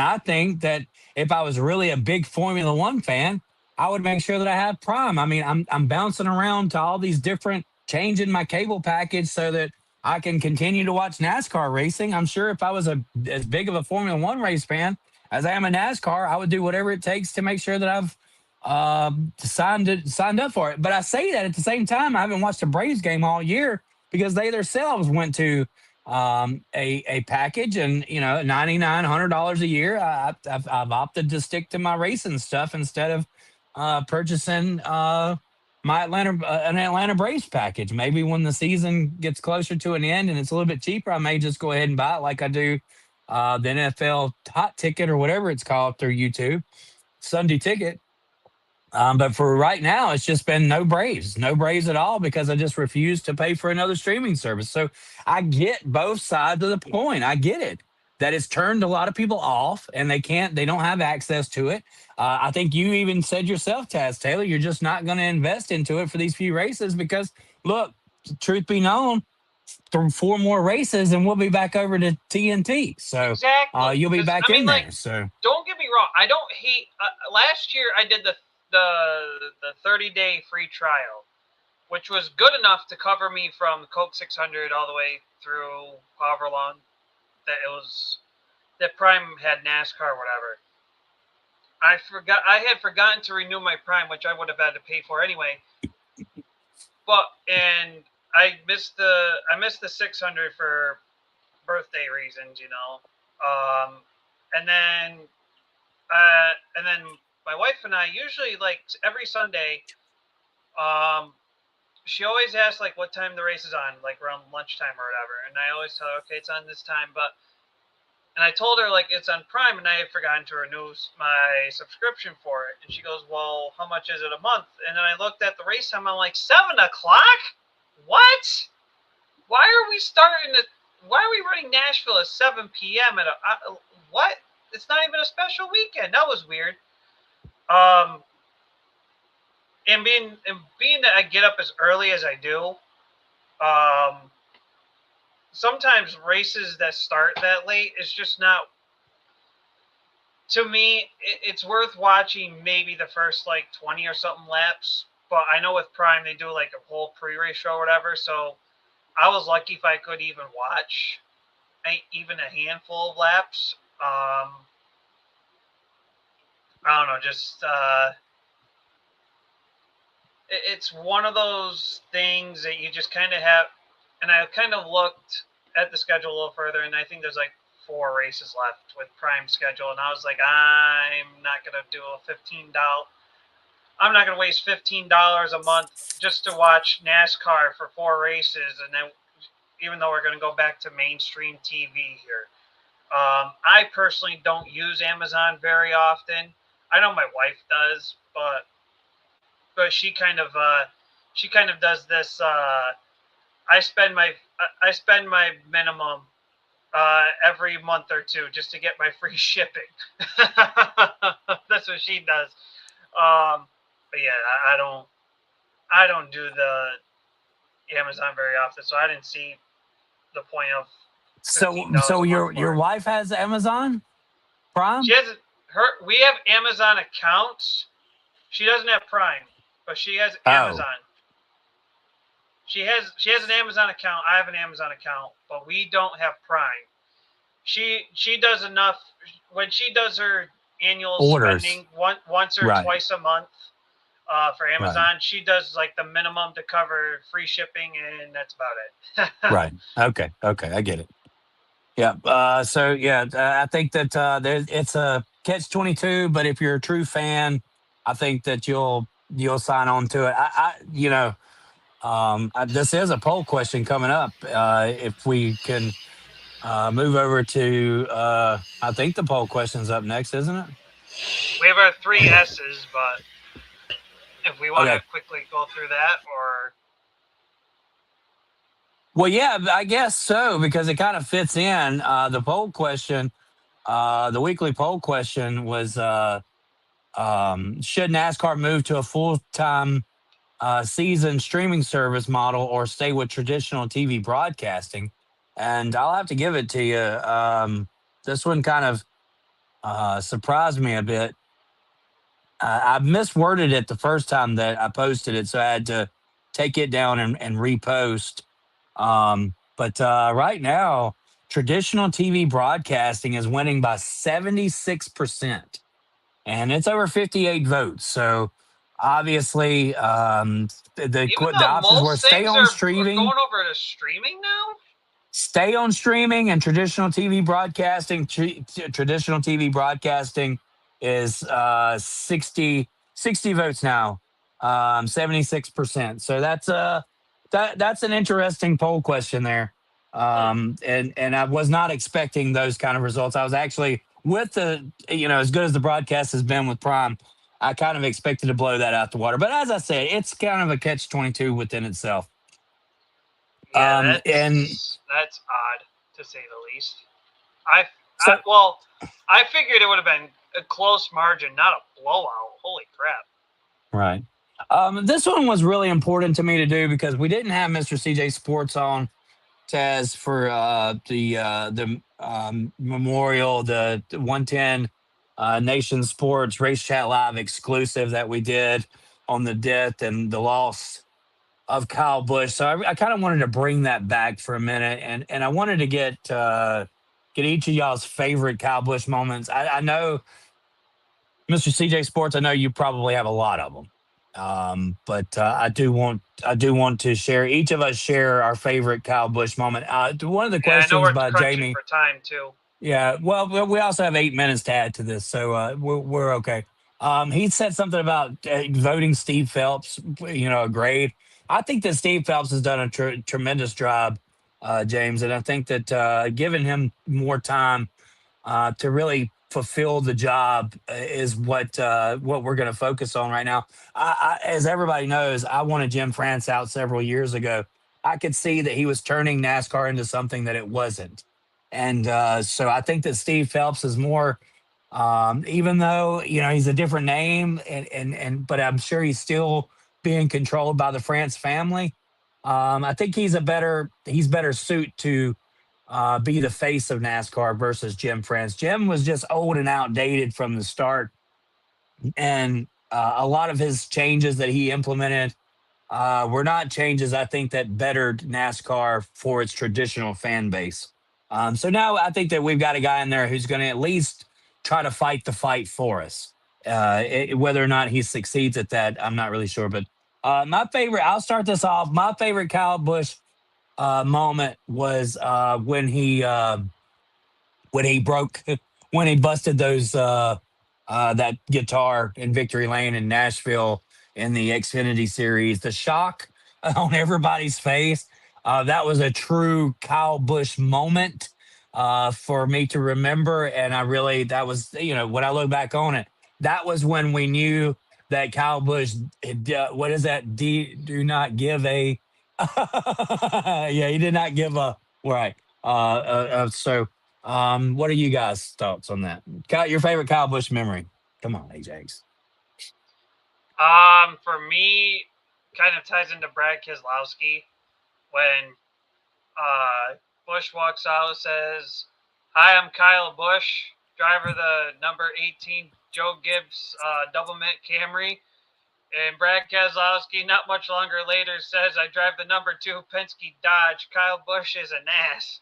I think that if I was really a big Formula One fan, I would make sure that I have Prime. I mean, I'm bouncing around to all these different, changing my cable package so that I can continue to watch NASCAR racing. I'm sure if I was as big of a Formula One race fan, as I am in NASCAR, I would do whatever it takes to make sure that I've signed up for it. But I say that at the same time, I haven't watched a Braves game all year because they themselves went to a package, and $99-$100 a year. I've opted to stick to my racing stuff instead of purchasing an Atlanta Braves package. Maybe when the season gets closer to an end and it's a little bit cheaper, I may just go ahead and buy it like I do the NFL Hot Ticket or whatever it's called through YouTube, Sunday Ticket. But for right now, it's just been no Braves at all, because I just refuse to pay for another streaming service. So I get both sides of the point. I get it, that it's turned a lot of people off and they don't have access to it. I think you even said yourself, Taz Taylor, you're just not going to invest into it for these few races because, look, truth be known, 4 more races and we'll be back over to TNT. So exactly. You'll be back in there. So don't get me wrong. I don't hate. Last year I did the 30-day free trial, which was good enough to cover me from Coke 600 all the way through however long that Prime had NASCAR or whatever. I had forgotten to renew my Prime, which I would have had to pay for anyway. And I missed the 600 for birthday reasons, and then my wife and I usually, like, every Sunday, she always asks, like, what time the race is on, like around lunchtime or whatever. And I always tell her, okay, it's on this time. And I told her, like, it's on Prime, and I had forgotten to renew my subscription for it. And she goes, well, how much is it a month? And then I looked at the race time. I'm like, 7 o'clock? What? Why are we running Nashville at 7 p.m. what? It's not even a special weekend. That was weird. And being that I get up as early as I do, sometimes races that start that late is just not, to me, it's worth watching maybe the first, like, 20 or something laps. But I know with Prime, they do, like, a whole pre-race show or whatever. So I was lucky if I could even watch even a handful of laps. I don't know, just it's one of those things that you just kind of have. And I kind of looked at the schedule a little further, and I think there's like 4 races left with Prime schedule. And I was like, I'm not going to do a $15. I'm not going to waste $15 a month just to watch NASCAR for 4 races. And then, even though we're going to go back to mainstream TV here, I personally don't use Amazon very often. I know my wife does, but she kind of does this. I spend my minimum every month or 2 just to get my free shipping. That's what she does. But yeah, I don't do the Amazon very often, so I didn't see the point of. So your wife has Amazon Prime? She has we have Amazon accounts. She doesn't have Prime, but she has Amazon. She has an Amazon account. I have an Amazon account, but we don't have Prime. She does enough when she does her annual orders spending once or twice a month for Amazon. Right. She does like the minimum to cover free shipping, and that's about it. Right. Okay. I get it. Yeah. I think that it's a catch-22, but if you're a true fan, I think that you'll sign on to it. This is a poll question coming up. If we can move over to, I think the poll question's up next, isn't it? We have our 3 S's, but if we want to quickly go through that, or. Well, yeah, I guess so, because it kind of fits in. The poll question, the weekly poll question was, should NASCAR move to a full-time season streaming service model or stay with traditional TV broadcasting? And I'll have to give it to you. This one kind of surprised me a bit. I misworded it the first time that I posted it, so I had to take it down and repost. But right now, traditional TV broadcasting is winning by 76%, and it's over 58 votes. So obviously, the Even though options were most stay things on are streaming, going over to streaming now. stay on streaming, and traditional TV broadcasting. Traditional TV broadcasting is 60 votes now, 76%. So that's an interesting poll question there. And I was not expecting those kind of results. I was actually with as good as the broadcast has been with Prime, I kind of expected to blow that out the water. But as I said, it's kind of a catch-22 within itself. Yeah, and that's odd to say the least. I figured it would have been a close margin, not a blowout. Holy crap! Right. This one was really important to me to do because we didn't have Mr. CJ Sports on, Taz, for the memorial, the 110 Nation Sports Race Chat Live exclusive that we did on the death and the loss of Kyle Busch. So I kind of wanted to bring that back for a minute, and I wanted to get each of y'all's favorite Kyle Busch moments. I know, Mr. CJ Sports, I know you probably have a lot of them, but I do want to share. Each of us share our favorite Kyle Busch moment. One of the questions I know we're by crunching Jamie for time too. Yeah, well, we also have 8 minutes to add to this, so we're okay. He said something about voting Steve Phelps, a grade. I think that Steve Phelps has done a tremendous job, James, and I think that giving him more time to really fulfill the job is what we're going to focus on right now. As everybody knows, I wanted Jim France out several years ago. I could see that he was turning NASCAR into something that it wasn't. And so I think that Steve Phelps is more, even though he's a different name, but I'm sure he's still being controlled by the France family. I think he's better suit to be the face of NASCAR versus Jim France. Jim was just old and outdated from the start, and a lot of his changes that he implemented were not changes, I think, that bettered NASCAR for its traditional fan base. So now I think that we've got a guy in there who's going to at least try to fight the fight for us. Whether or not he succeeds at that, I'm not really sure. But I'll start this off. My favorite Kyle Busch moment was when he busted those that guitar in Victory Lane in Nashville in the Xfinity Series. The shock on everybody's face. That was a true Kyle Busch moment for me to remember. And that was, when I look back on it, that was when we knew that Kyle Busch, what is that? Do not give a, yeah, he did not give a, right. What are you guys' thoughts on that? Your favorite Kyle Busch memory? Come on, Ajax. For me, kind of ties into Brad Keselowski when Busch walks out, says, "Hi, I'm Kyle Busch, driver the number 18 Joe Gibbs double mint Camry." And Brad Keselowski, not much longer later, says, "I drive the number 2 Penske Dodge. Kyle Busch is an ass."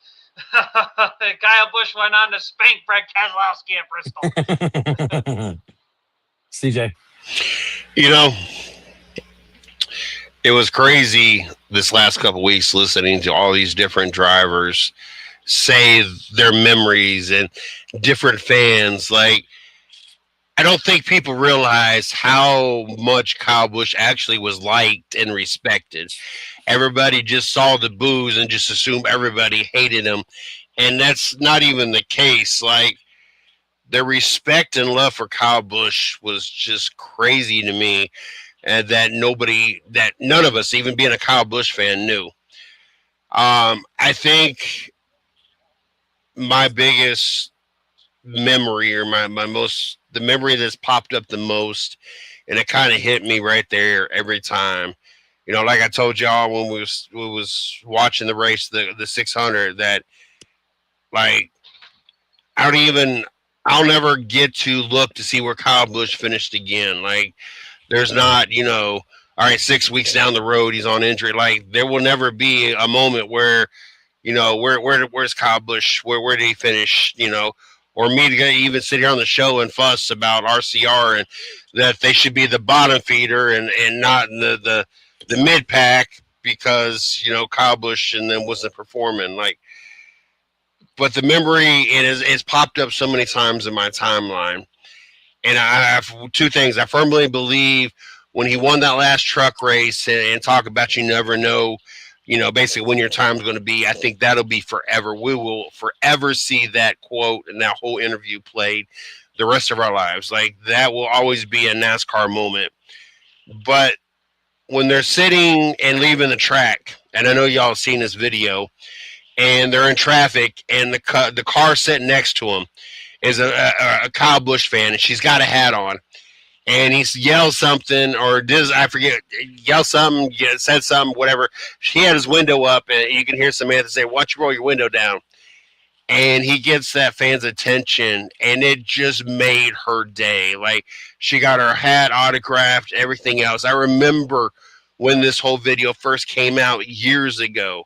Kyle Busch went on to spank Brad Keselowski at Bristol. CJ. It was crazy this last couple of weeks listening to all these different drivers say their memories and different fans. Like, I don't think people realize how much Kyle Busch actually was liked and respected. Everybody just saw the boos and just assumed everybody hated him. And that's not even the case. Like, the respect and love for Kyle Busch was just crazy to me. And that none of us, even being a Kyle Busch fan, knew. I think my biggest memory, or the memory that's popped up the most, and it kind of hit me right there every time. Like I told y'all when we was watching the race, the 600, that like I'll never get to look to see where Kyle Busch finished again. Like, there's not, all right, 6 weeks down the road, he's on injury. Like, there will never be a moment where, you know, where's Kyle Busch? Where did he finish? You know, or me to even sit here on the show and fuss about RCR and that they should be the bottom feeder and not in the mid pack because, you know, Kyle Busch and then wasn't performing. Like, but the memory it's popped up so many times in my timeline. And I have two things. I firmly believe when he won that last truck race and talk about you never know, you know, basically when your time's going to be, I think that'll be forever. We will forever see that quote and that whole interview played the rest of our lives. Like, that will always be a NASCAR moment. But when they're sitting and leaving the track, and I know y'all have seen this video, and they're in traffic, and the car sitting next to them is a Kyle Busch fan, and she's got a hat on. And he yells something, or does, I forget, yell something, said something, whatever. He had his window up, and you can hear Samantha say, "Why don't you roll your window down?" And he gets that fan's attention, and it just made her day. Like, she got her hat autographed, everything else. I remember when this whole video first came out years ago,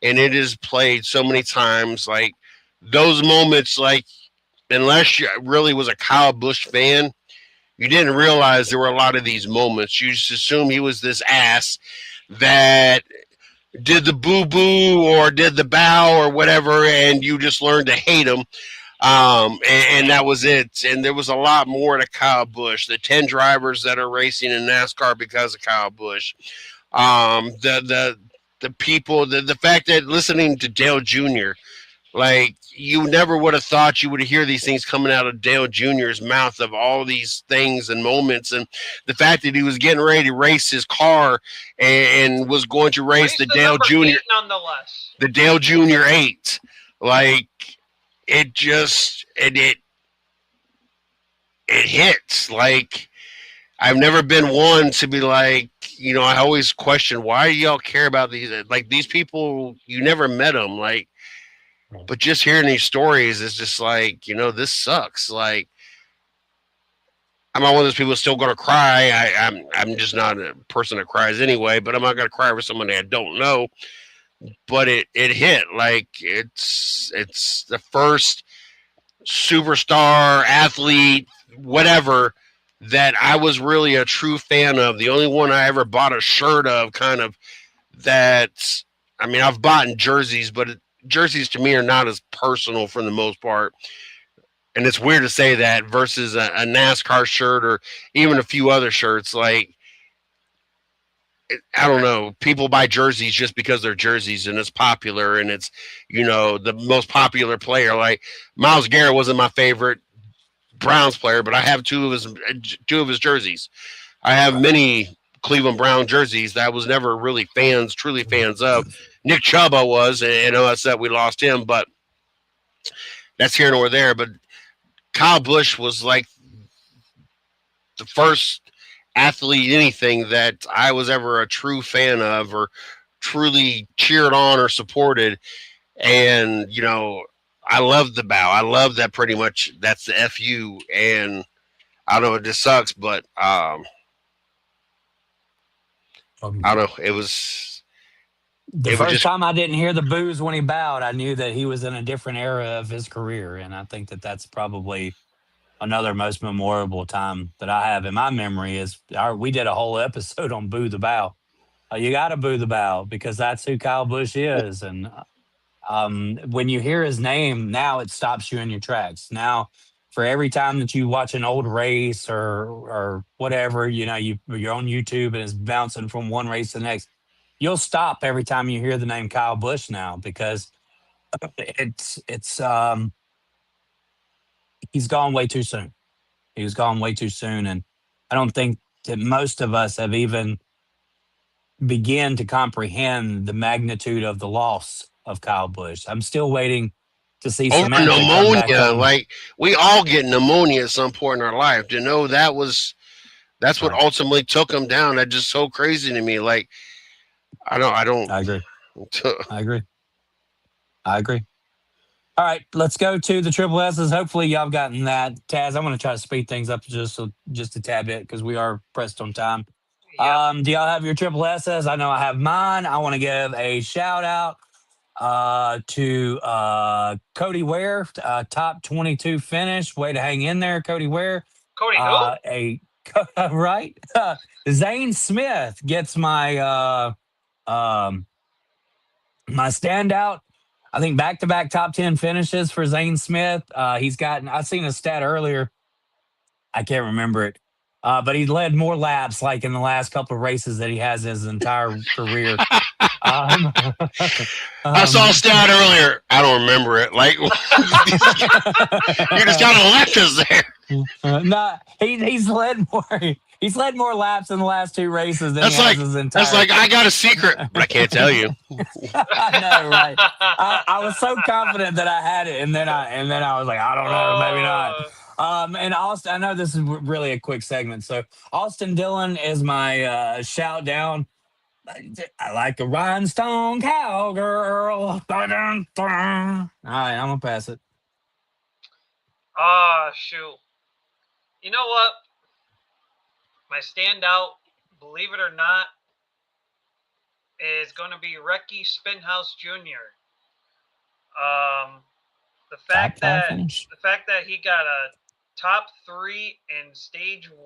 and it is played so many times. Like, those moments, like, unless you really was a Kyle Busch fan, you didn't realize there were a lot of these moments. You just assume he was this ass that did the boo-boo or did the bow or whatever, and you just learned to hate him. And that was it. And there was a lot more to Kyle Busch. The 10 drivers that are racing in NASCAR because of Kyle Busch. The people, the fact that listening to Dale Jr., like, you never would have thought you would hear these things coming out of Dale Jr.'s mouth of all these things and moments. And the fact that he was getting ready to race his car and was going to race the Dale Jr. nonetheless. The Dale Jr. 8. Like, it just, it hits. Like, I've never been one to be like, you know, I always question, why do y'all care about these? Like, these people, you never met them. Like, but just hearing these stories is just like, you know, this sucks. Like, I'm not one of those people still going to cry. I'm just not a person that cries anyway, but I'm not going to cry for somebody I don't know. But it hit. Like, it's the first superstar athlete, whatever, that I was really a true fan of. The only one I ever bought a shirt of, kind of, that, I mean, I've bought jerseys, but jerseys to me are not as personal for the most part. And it's weird to say that versus a NASCAR shirt or even a few other shirts. Like, I don't know. People buy jerseys just because they're jerseys and it's popular and it's, you know, the most popular player. Like, Myles Garrett wasn't my favorite Browns player, but I have two of his jerseys. I have many Cleveland Brown jerseys that I was never really truly fans of. Nick Chubb was, and us that we lost him, but that's here nor there. But Kyle Busch was like the first athlete, anything that I was ever a true fan of or truly cheered on or supported. And, you know, I love the bow. I love that pretty much that's the FU. And I don't know, it just sucks, but I don't know. It was the first time I didn't hear the boos when he bowed, I knew that he was in a different era of his career. And I think that that's probably another most memorable time that I have in my memory is we did a whole episode on Boo the Bow. You got to boo the bow because that's who Kyle Busch is. And when you hear his name, now it stops you in your tracks. Now, for every time that you watch an old race or whatever, you know, you're on YouTube and it's bouncing from one race to the next, you'll stop every time you hear the name Kyle Busch now because he's gone way too soon. He was gone way too soon. And I don't think that most of us have even begin to comprehend the magnitude of the loss of Kyle Busch. I'm still waiting to see Samantha pneumonia. Like, we all get pneumonia at some point in our life. To know that's what ultimately took him down. That's just so crazy to me. Like, I agree. I agree. All right, let's go to the triple S's. Hopefully y'all gotten that. Taz, I'm going to try to speed things up just a tad bit because we are pressed on time. Yep. Do y'all have your triple S's? I know I have mine. I want to give a shout out to Cody Ware, top 22 finish. Way to hang in there, Cody Ware. Cody Right. Zane Smith gets my my standout. I think back-to-back top 10 finishes for Zane Smith. He's gotten, I seen a stat earlier. I can't remember it. But he led more laps like in the last couple of races that he has his entire career. I saw a stat earlier. I don't remember it. Like you just kind of left us there. No, he's led more. He's led more laps in the last 2 races than he has his entire. That's like I got a secret, but I can't tell you. I know, right? I was so confident that I had it, and then I was like, I don't know, maybe not. And Austin, I know this is really a quick segment, so Austin Dillon is my shout down. I like a rhinestone cowgirl. All right, I'm gonna pass it. Shoot. You know what? My standout, believe it or not, is going to be Recky Spinhouse Jr. The fact that he got a top 3 in stage 2,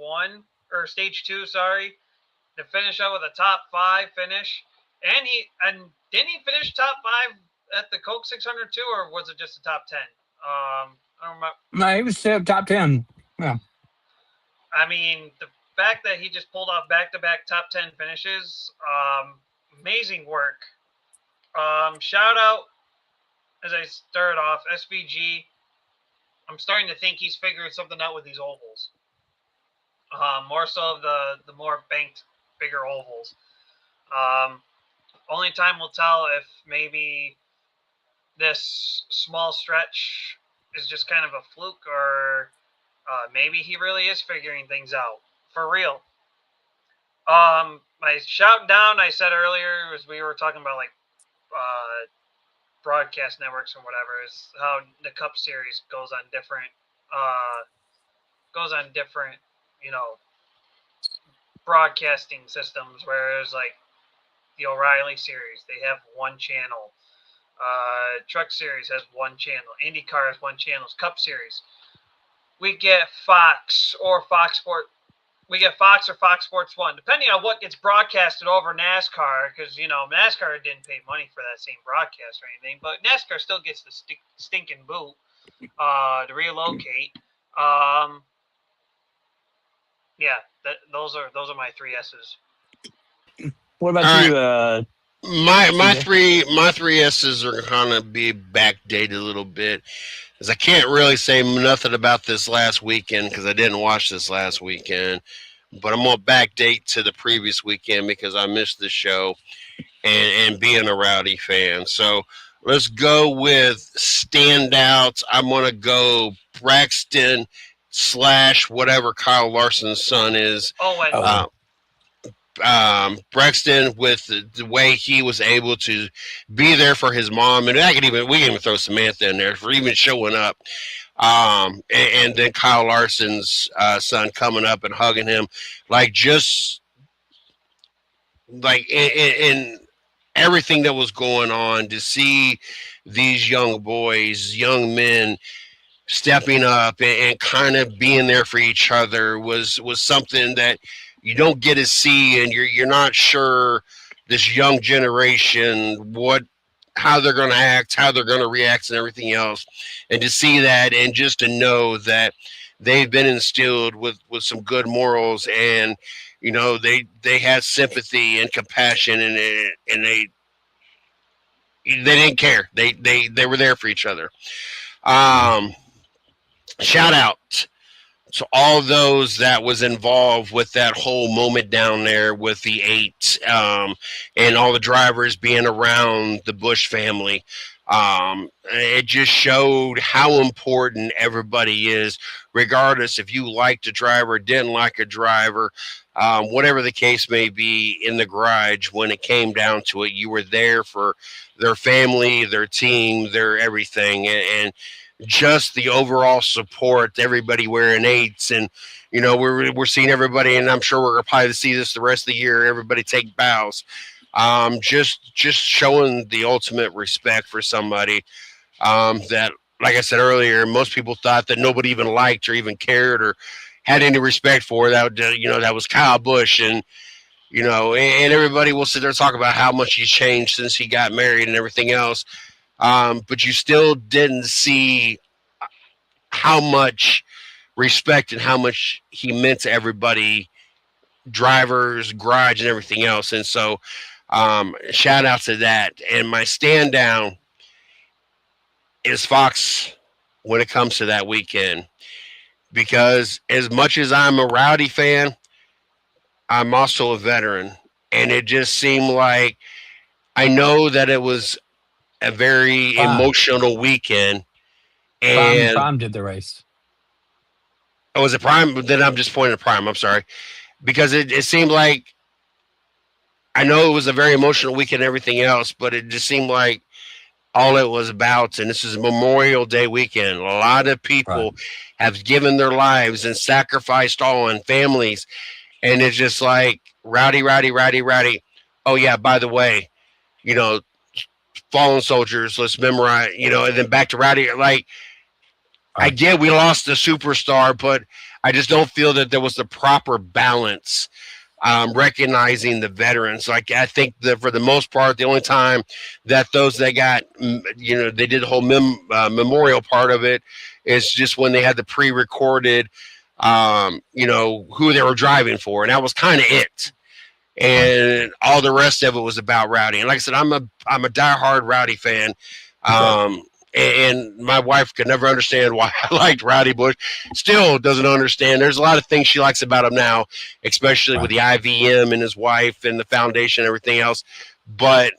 to finish out with a top 5 finish, and didn't he finish top 5 at the Coke 600 too, or was it just a top 10? I don't remember. No, he was top 10. Yeah. I mean, the fact that he just pulled off back-to-back top 10 finishes, amazing work. Shout out, as I started off, SVG. I'm starting to think he's figured something out with these ovals. More so of the more banked, bigger ovals. Only time will tell if maybe this small stretch is just kind of a fluke, or maybe he really is figuring things out for real. My shout down, I said earlier, as we were talking about like broadcast networks and whatever, is how the Cup Series goes on different, broadcasting systems. Whereas like the O'Reilly Series, they have one channel. Truck Series has one channel. IndyCar has one channel. Cup Series, we get Fox or Fox Sports 1, depending on what gets broadcasted over NASCAR, because, NASCAR didn't pay money for that same broadcast or anything, but NASCAR still gets the stinking boot to relocate. Those are my 3 S's. What about you? My three S's are gonna be backdated a little bit, as I can't really say nothing about this last weekend because I didn't watch this last weekend. But I'm gonna backdate to the previous weekend because I missed the show and being a Rowdy fan. So let's go with standouts. I'm gonna go Braxton / whatever Kyle Larson's son is. Braxton, with the way he was able to be there for his mom, and we can even throw Samantha in there for even showing up. And then Kyle Larson's son coming up and hugging him, like just like in everything that was going on, to see these young boys, young men stepping up and kind of being there for each other was something that you don't get to see, and you're not sure this young generation how they're going to act, how they're going to react, and everything else. And to see that, and just to know that they've been instilled with some good morals, and they had sympathy and compassion, and they didn't care. They were there for each other. Shout out to all those that was involved with that whole moment down there with the 8, and all the drivers being around the Busch family. It just showed how important everybody is, regardless if you liked a driver, didn't like a driver, whatever the case may be in the garage. When it came down to it, you were there for their family, their team, their everything, and just the overall support, everybody wearing 8s, and we're seeing everybody, and I'm sure we're gonna probably see this the rest of the year, everybody take bows. Just showing the ultimate respect for somebody that, like I said earlier, most people thought that nobody even liked or even cared or had any respect for. That that was Kyle Busch, and and everybody will sit there and talk about how much he's changed since he got married and everything else. But you still didn't see how much respect and how much he meant to everybody, drivers, garage, and everything else. And so, shout out to that. And my stand down is Fox when it comes to that weekend, because as much as I'm a Rowdy fan, I'm also a veteran, and it just seemed like, I know that it was a very emotional weekend. And Prime did the race. Oh, was it Prime? Then I'm just pointing to Prime. I'm sorry. Because it seemed like, I know it was a very emotional weekend and everything else, but it just seemed like all it was about, and this is Memorial Day weekend, a lot of people have given their lives and sacrificed all, and families, and it's just like, Rowdy. Oh, yeah, by the way, fallen soldiers, let's memorize, and then back to Rowdy. Like, I get we lost the superstar, but I just don't feel that there was the proper balance, recognizing the veterans. Like, I think that for the most part, the only time that those that got, they did the whole memorial part of it is just when they had the pre-recorded, who they were driving for. And that was kind of it. And all the rest of it was about Rowdy. And like I said, I'm a diehard Rowdy fan. And my wife could never understand why I liked Rowdy Busch. Still doesn't understand. There's a lot of things she likes about him now, especially with the IVM and his wife and the foundation and everything else. But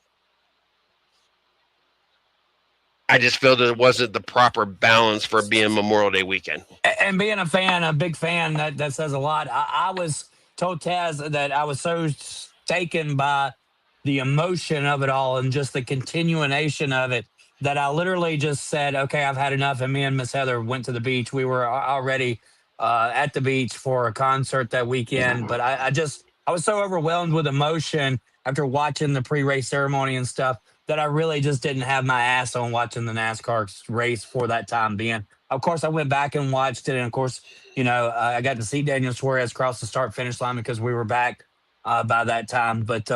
I just feel that it wasn't the proper balance for being Memorial Day weekend. And being a fan, a big fan, that says a lot. I was told, Taz, that I was so taken by the emotion of it all and just the continuation of it that I literally just said, okay, I've had enough. And me and Miss Heather went to the beach. We were already at the beach for a concert that weekend. But I was so overwhelmed with emotion after watching the pre-race ceremony and stuff that I really just didn't have my ass on watching the NASCAR race for that time being. Of course, I went back and watched it. And of course, I got to see Daniel Suarez cross the start-finish line because we were back by that time. But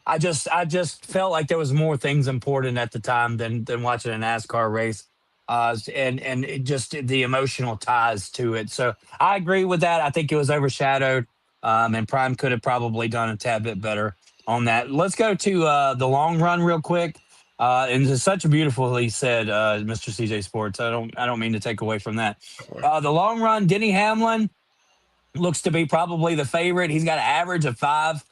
I just felt like there was more things important at the time than watching a NASCAR race, and it just the emotional ties to it. So I agree with that. I think it was overshadowed, and Prime could have probably done a tad bit better on that. Let's go to the long run real quick. And it's such a beautifully said, Mr. CJ Sports. I don't mean to take away from that. The long run, Denny Hamlin looks to be probably the favorite. He's got an average of 5.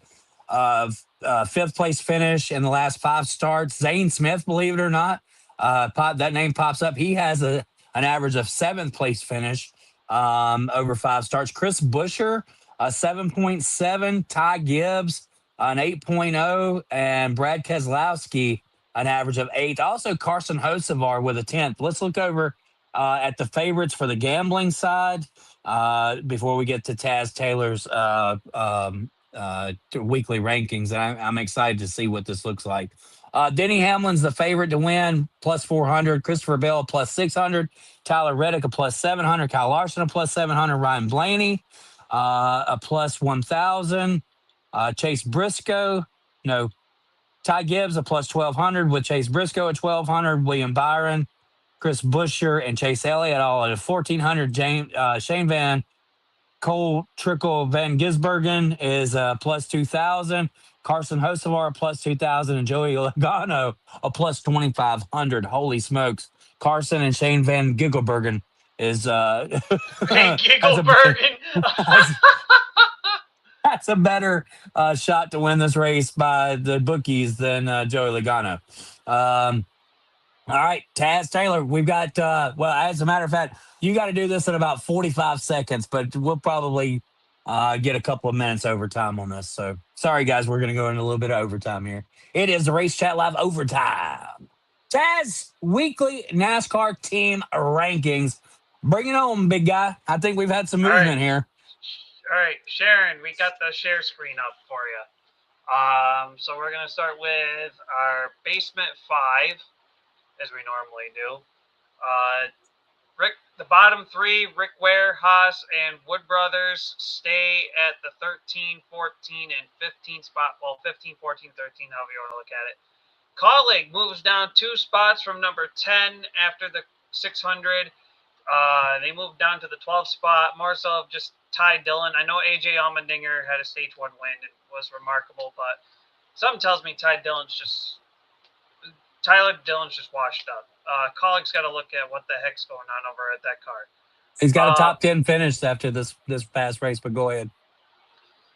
Fifth place finish in the last 5 starts. Zane Smith, believe it or not, that name pops up. He has an average of 7th place finish over 5 starts. Chris Buescher, 7.7. Ty Gibbs, an 8.0. And Brad Keselowski, an average of 8th. Also, Carson Hocevar with a 10th. Let's look over at the favorites for the gambling side before we get to Taz Taylor's weekly rankings. And I'm excited to see what this looks like. Denny Hamlin's the favorite to win, plus 400. Christopher Bell, plus 600. Tyler Reddick, a plus 700. Kyle Larson, a plus 700. Ryan Blaney, a plus 1,000. Chase Briscoe, Ty Gibbs, a plus 1,200 with Chase Briscoe at 1,200. William Byron, Chris Buescher, and Chase Elliott all at 1,400. Shane Van Cole Trickle Van Gisbergen is plus 2,000. Carson Hocevar plus 2,000, and Joey Logano a plus 2,500. Holy smokes! Carson and Shane Van Gisbergen is Van Gisbergen. That's a better shot to win this race by the bookies than Joey Logano. All right, Taz Taylor, we've got, as a matter of fact, you got to do this in about 45 seconds, but we'll probably get a couple of minutes overtime on this. So sorry, guys, we're going to go into a little bit of overtime here. It is the Race Chat Live overtime. Taz, weekly NASCAR team rankings. Bring it on, big guy. I think we've had some movement here. All right, Sharon, we got the share screen up for you. So we're going to start with our basement 5, as we normally do. The bottom 3, Rick Ware, Haas, and Wood Brothers, stay at the 13, 14, and 15 spot. Well, 15, 14, 13, however you want to look at it. Colleague moves down 2 spots from number 10 after the 600. They moved down to the 12th spot. Marcel just tied Dillon. I know AJ Allmendinger had a stage 1 win and was remarkable, but something tells me Tyler Dillon's just washed up. Colleague's got to look at what the heck's going on over at that car. He's got a top 10 finish after this past race, but go ahead.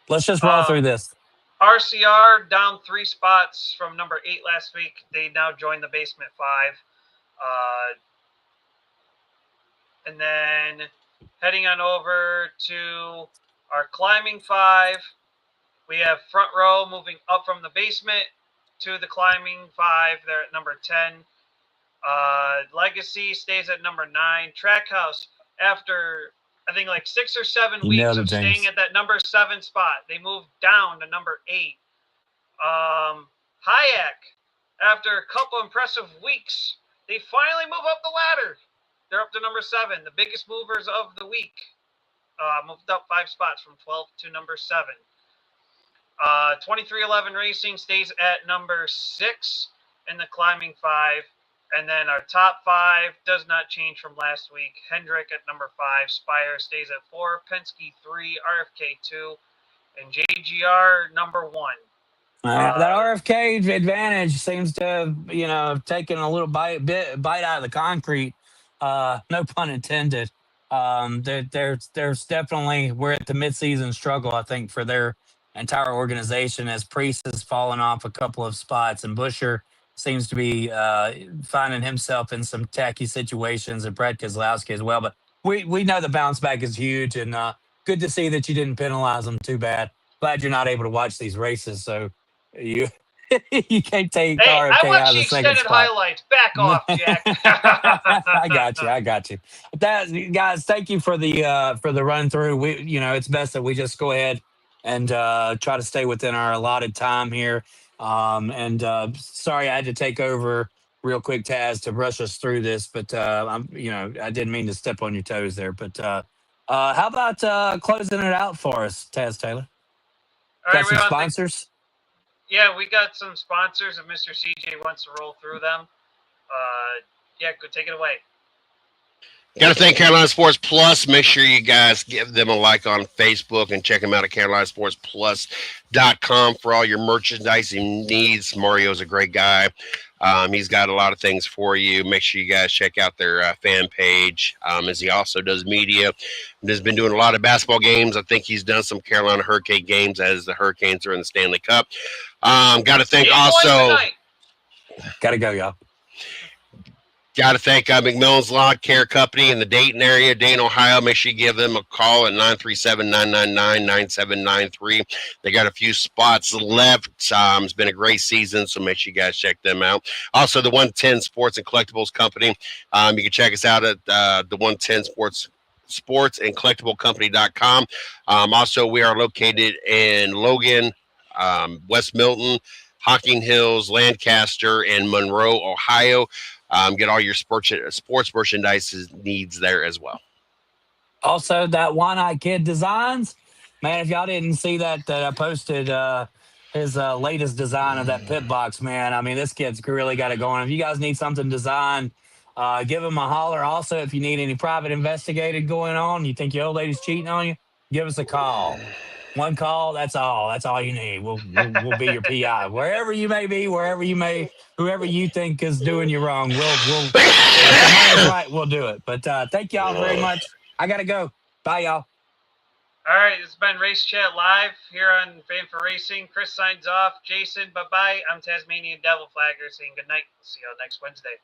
Let's just roll through this. RCR down 3 spots from number 8 last week. They now join the basement 5. And then heading on over to our climbing 5, we have Front Row moving up from the basement to the climbing 5. They're at number 10. Legacy stays at number 9. Trackhouse, after I think like 6 or 7 weeks of staying at that number 7 spot, they moved down to number 8. Hayek, after a couple impressive weeks, they finally move up the ladder. They're up to number 7, the biggest movers of the week. Moved up 5 spots from 12 to number 7. 2311 Racing stays at number 6 in the climbing 5. And then our top 5 does not change from last week. Hendrick at number 5. Spire stays at 4. Penske 3. RFK 2. And JGR number 1. That RFK advantage seems to have, taken a little bite out of the concrete. No pun intended. There's definitely, we're at the midseason struggle, I think, for their entire organization, as Priest has fallen off a couple of spots and Busher seems to be finding himself in some tacky situations, and Brett Keselowski as well. But we know the bounce back is huge, and good to see that you didn't penalize them too bad. Glad you're not able to watch these races, so you you can't take RFK out of the second spot. Highlights. Back off, Jack. I got you. Guys, thank you for the run through. It's best that we just go ahead and try to stay within our allotted time here. Sorry I had to take over real quick, Taz, to rush us through this, but I didn't mean to step on your toes there. But how about closing it out for us, Taz Taylor? Got some sponsors? Yeah, we got some sponsors, and Mr. CJ wants to roll through them. Go take it away. Got to thank Carolina Sports Plus. Make sure you guys give them a like on Facebook and check them out at CarolinaSportsPlus.com for all your merchandising needs. Mario's a great guy. He's got a lot of things for you. Make sure you guys check out their fan page, as he also does media. He's been doing a lot of basketball games. I think he's done some Carolina Hurricane games as the Hurricanes are in the Stanley Cup. Got to thank also. Got to go, y'all. Got to thank McMillan's Lawn Care Company in the Dayton area, Dayton, Ohio. Make sure you give them a call at 937-999-9793. They got a few spots left. It's been a great season, so make sure you guys check them out. Also, the 110 Sports and Collectibles Company. You can check us out at the 110 Sports and Collectible Company.com. Also, we are located in Logan, West Milton, Hocking Hills, Lancaster, and Monroe, Ohio. Get all your sports merchandise needs there as well. Also, that One-Eye Kid Designs. Man, if y'all didn't see that I posted his latest design of that pit box, man. I mean, this kid's really got it going. If you guys need something designed, give him a holler. Also, if you need any private investigated going on, you think your old lady's cheating on you, give us a call. One call, that's all. That's all you need. We'll be your PI. Wherever you may be, whoever you think is doing you wrong, we'll if the money's right, we'll do it. But thank y'all very much. I gotta go. Bye, y'all. All right, it's been Race Chat Live here on Fan for Racing. Chris signs off. Jason, bye-bye. I'm Tasmanian Devil Flagger saying good night. See you all next Wednesday.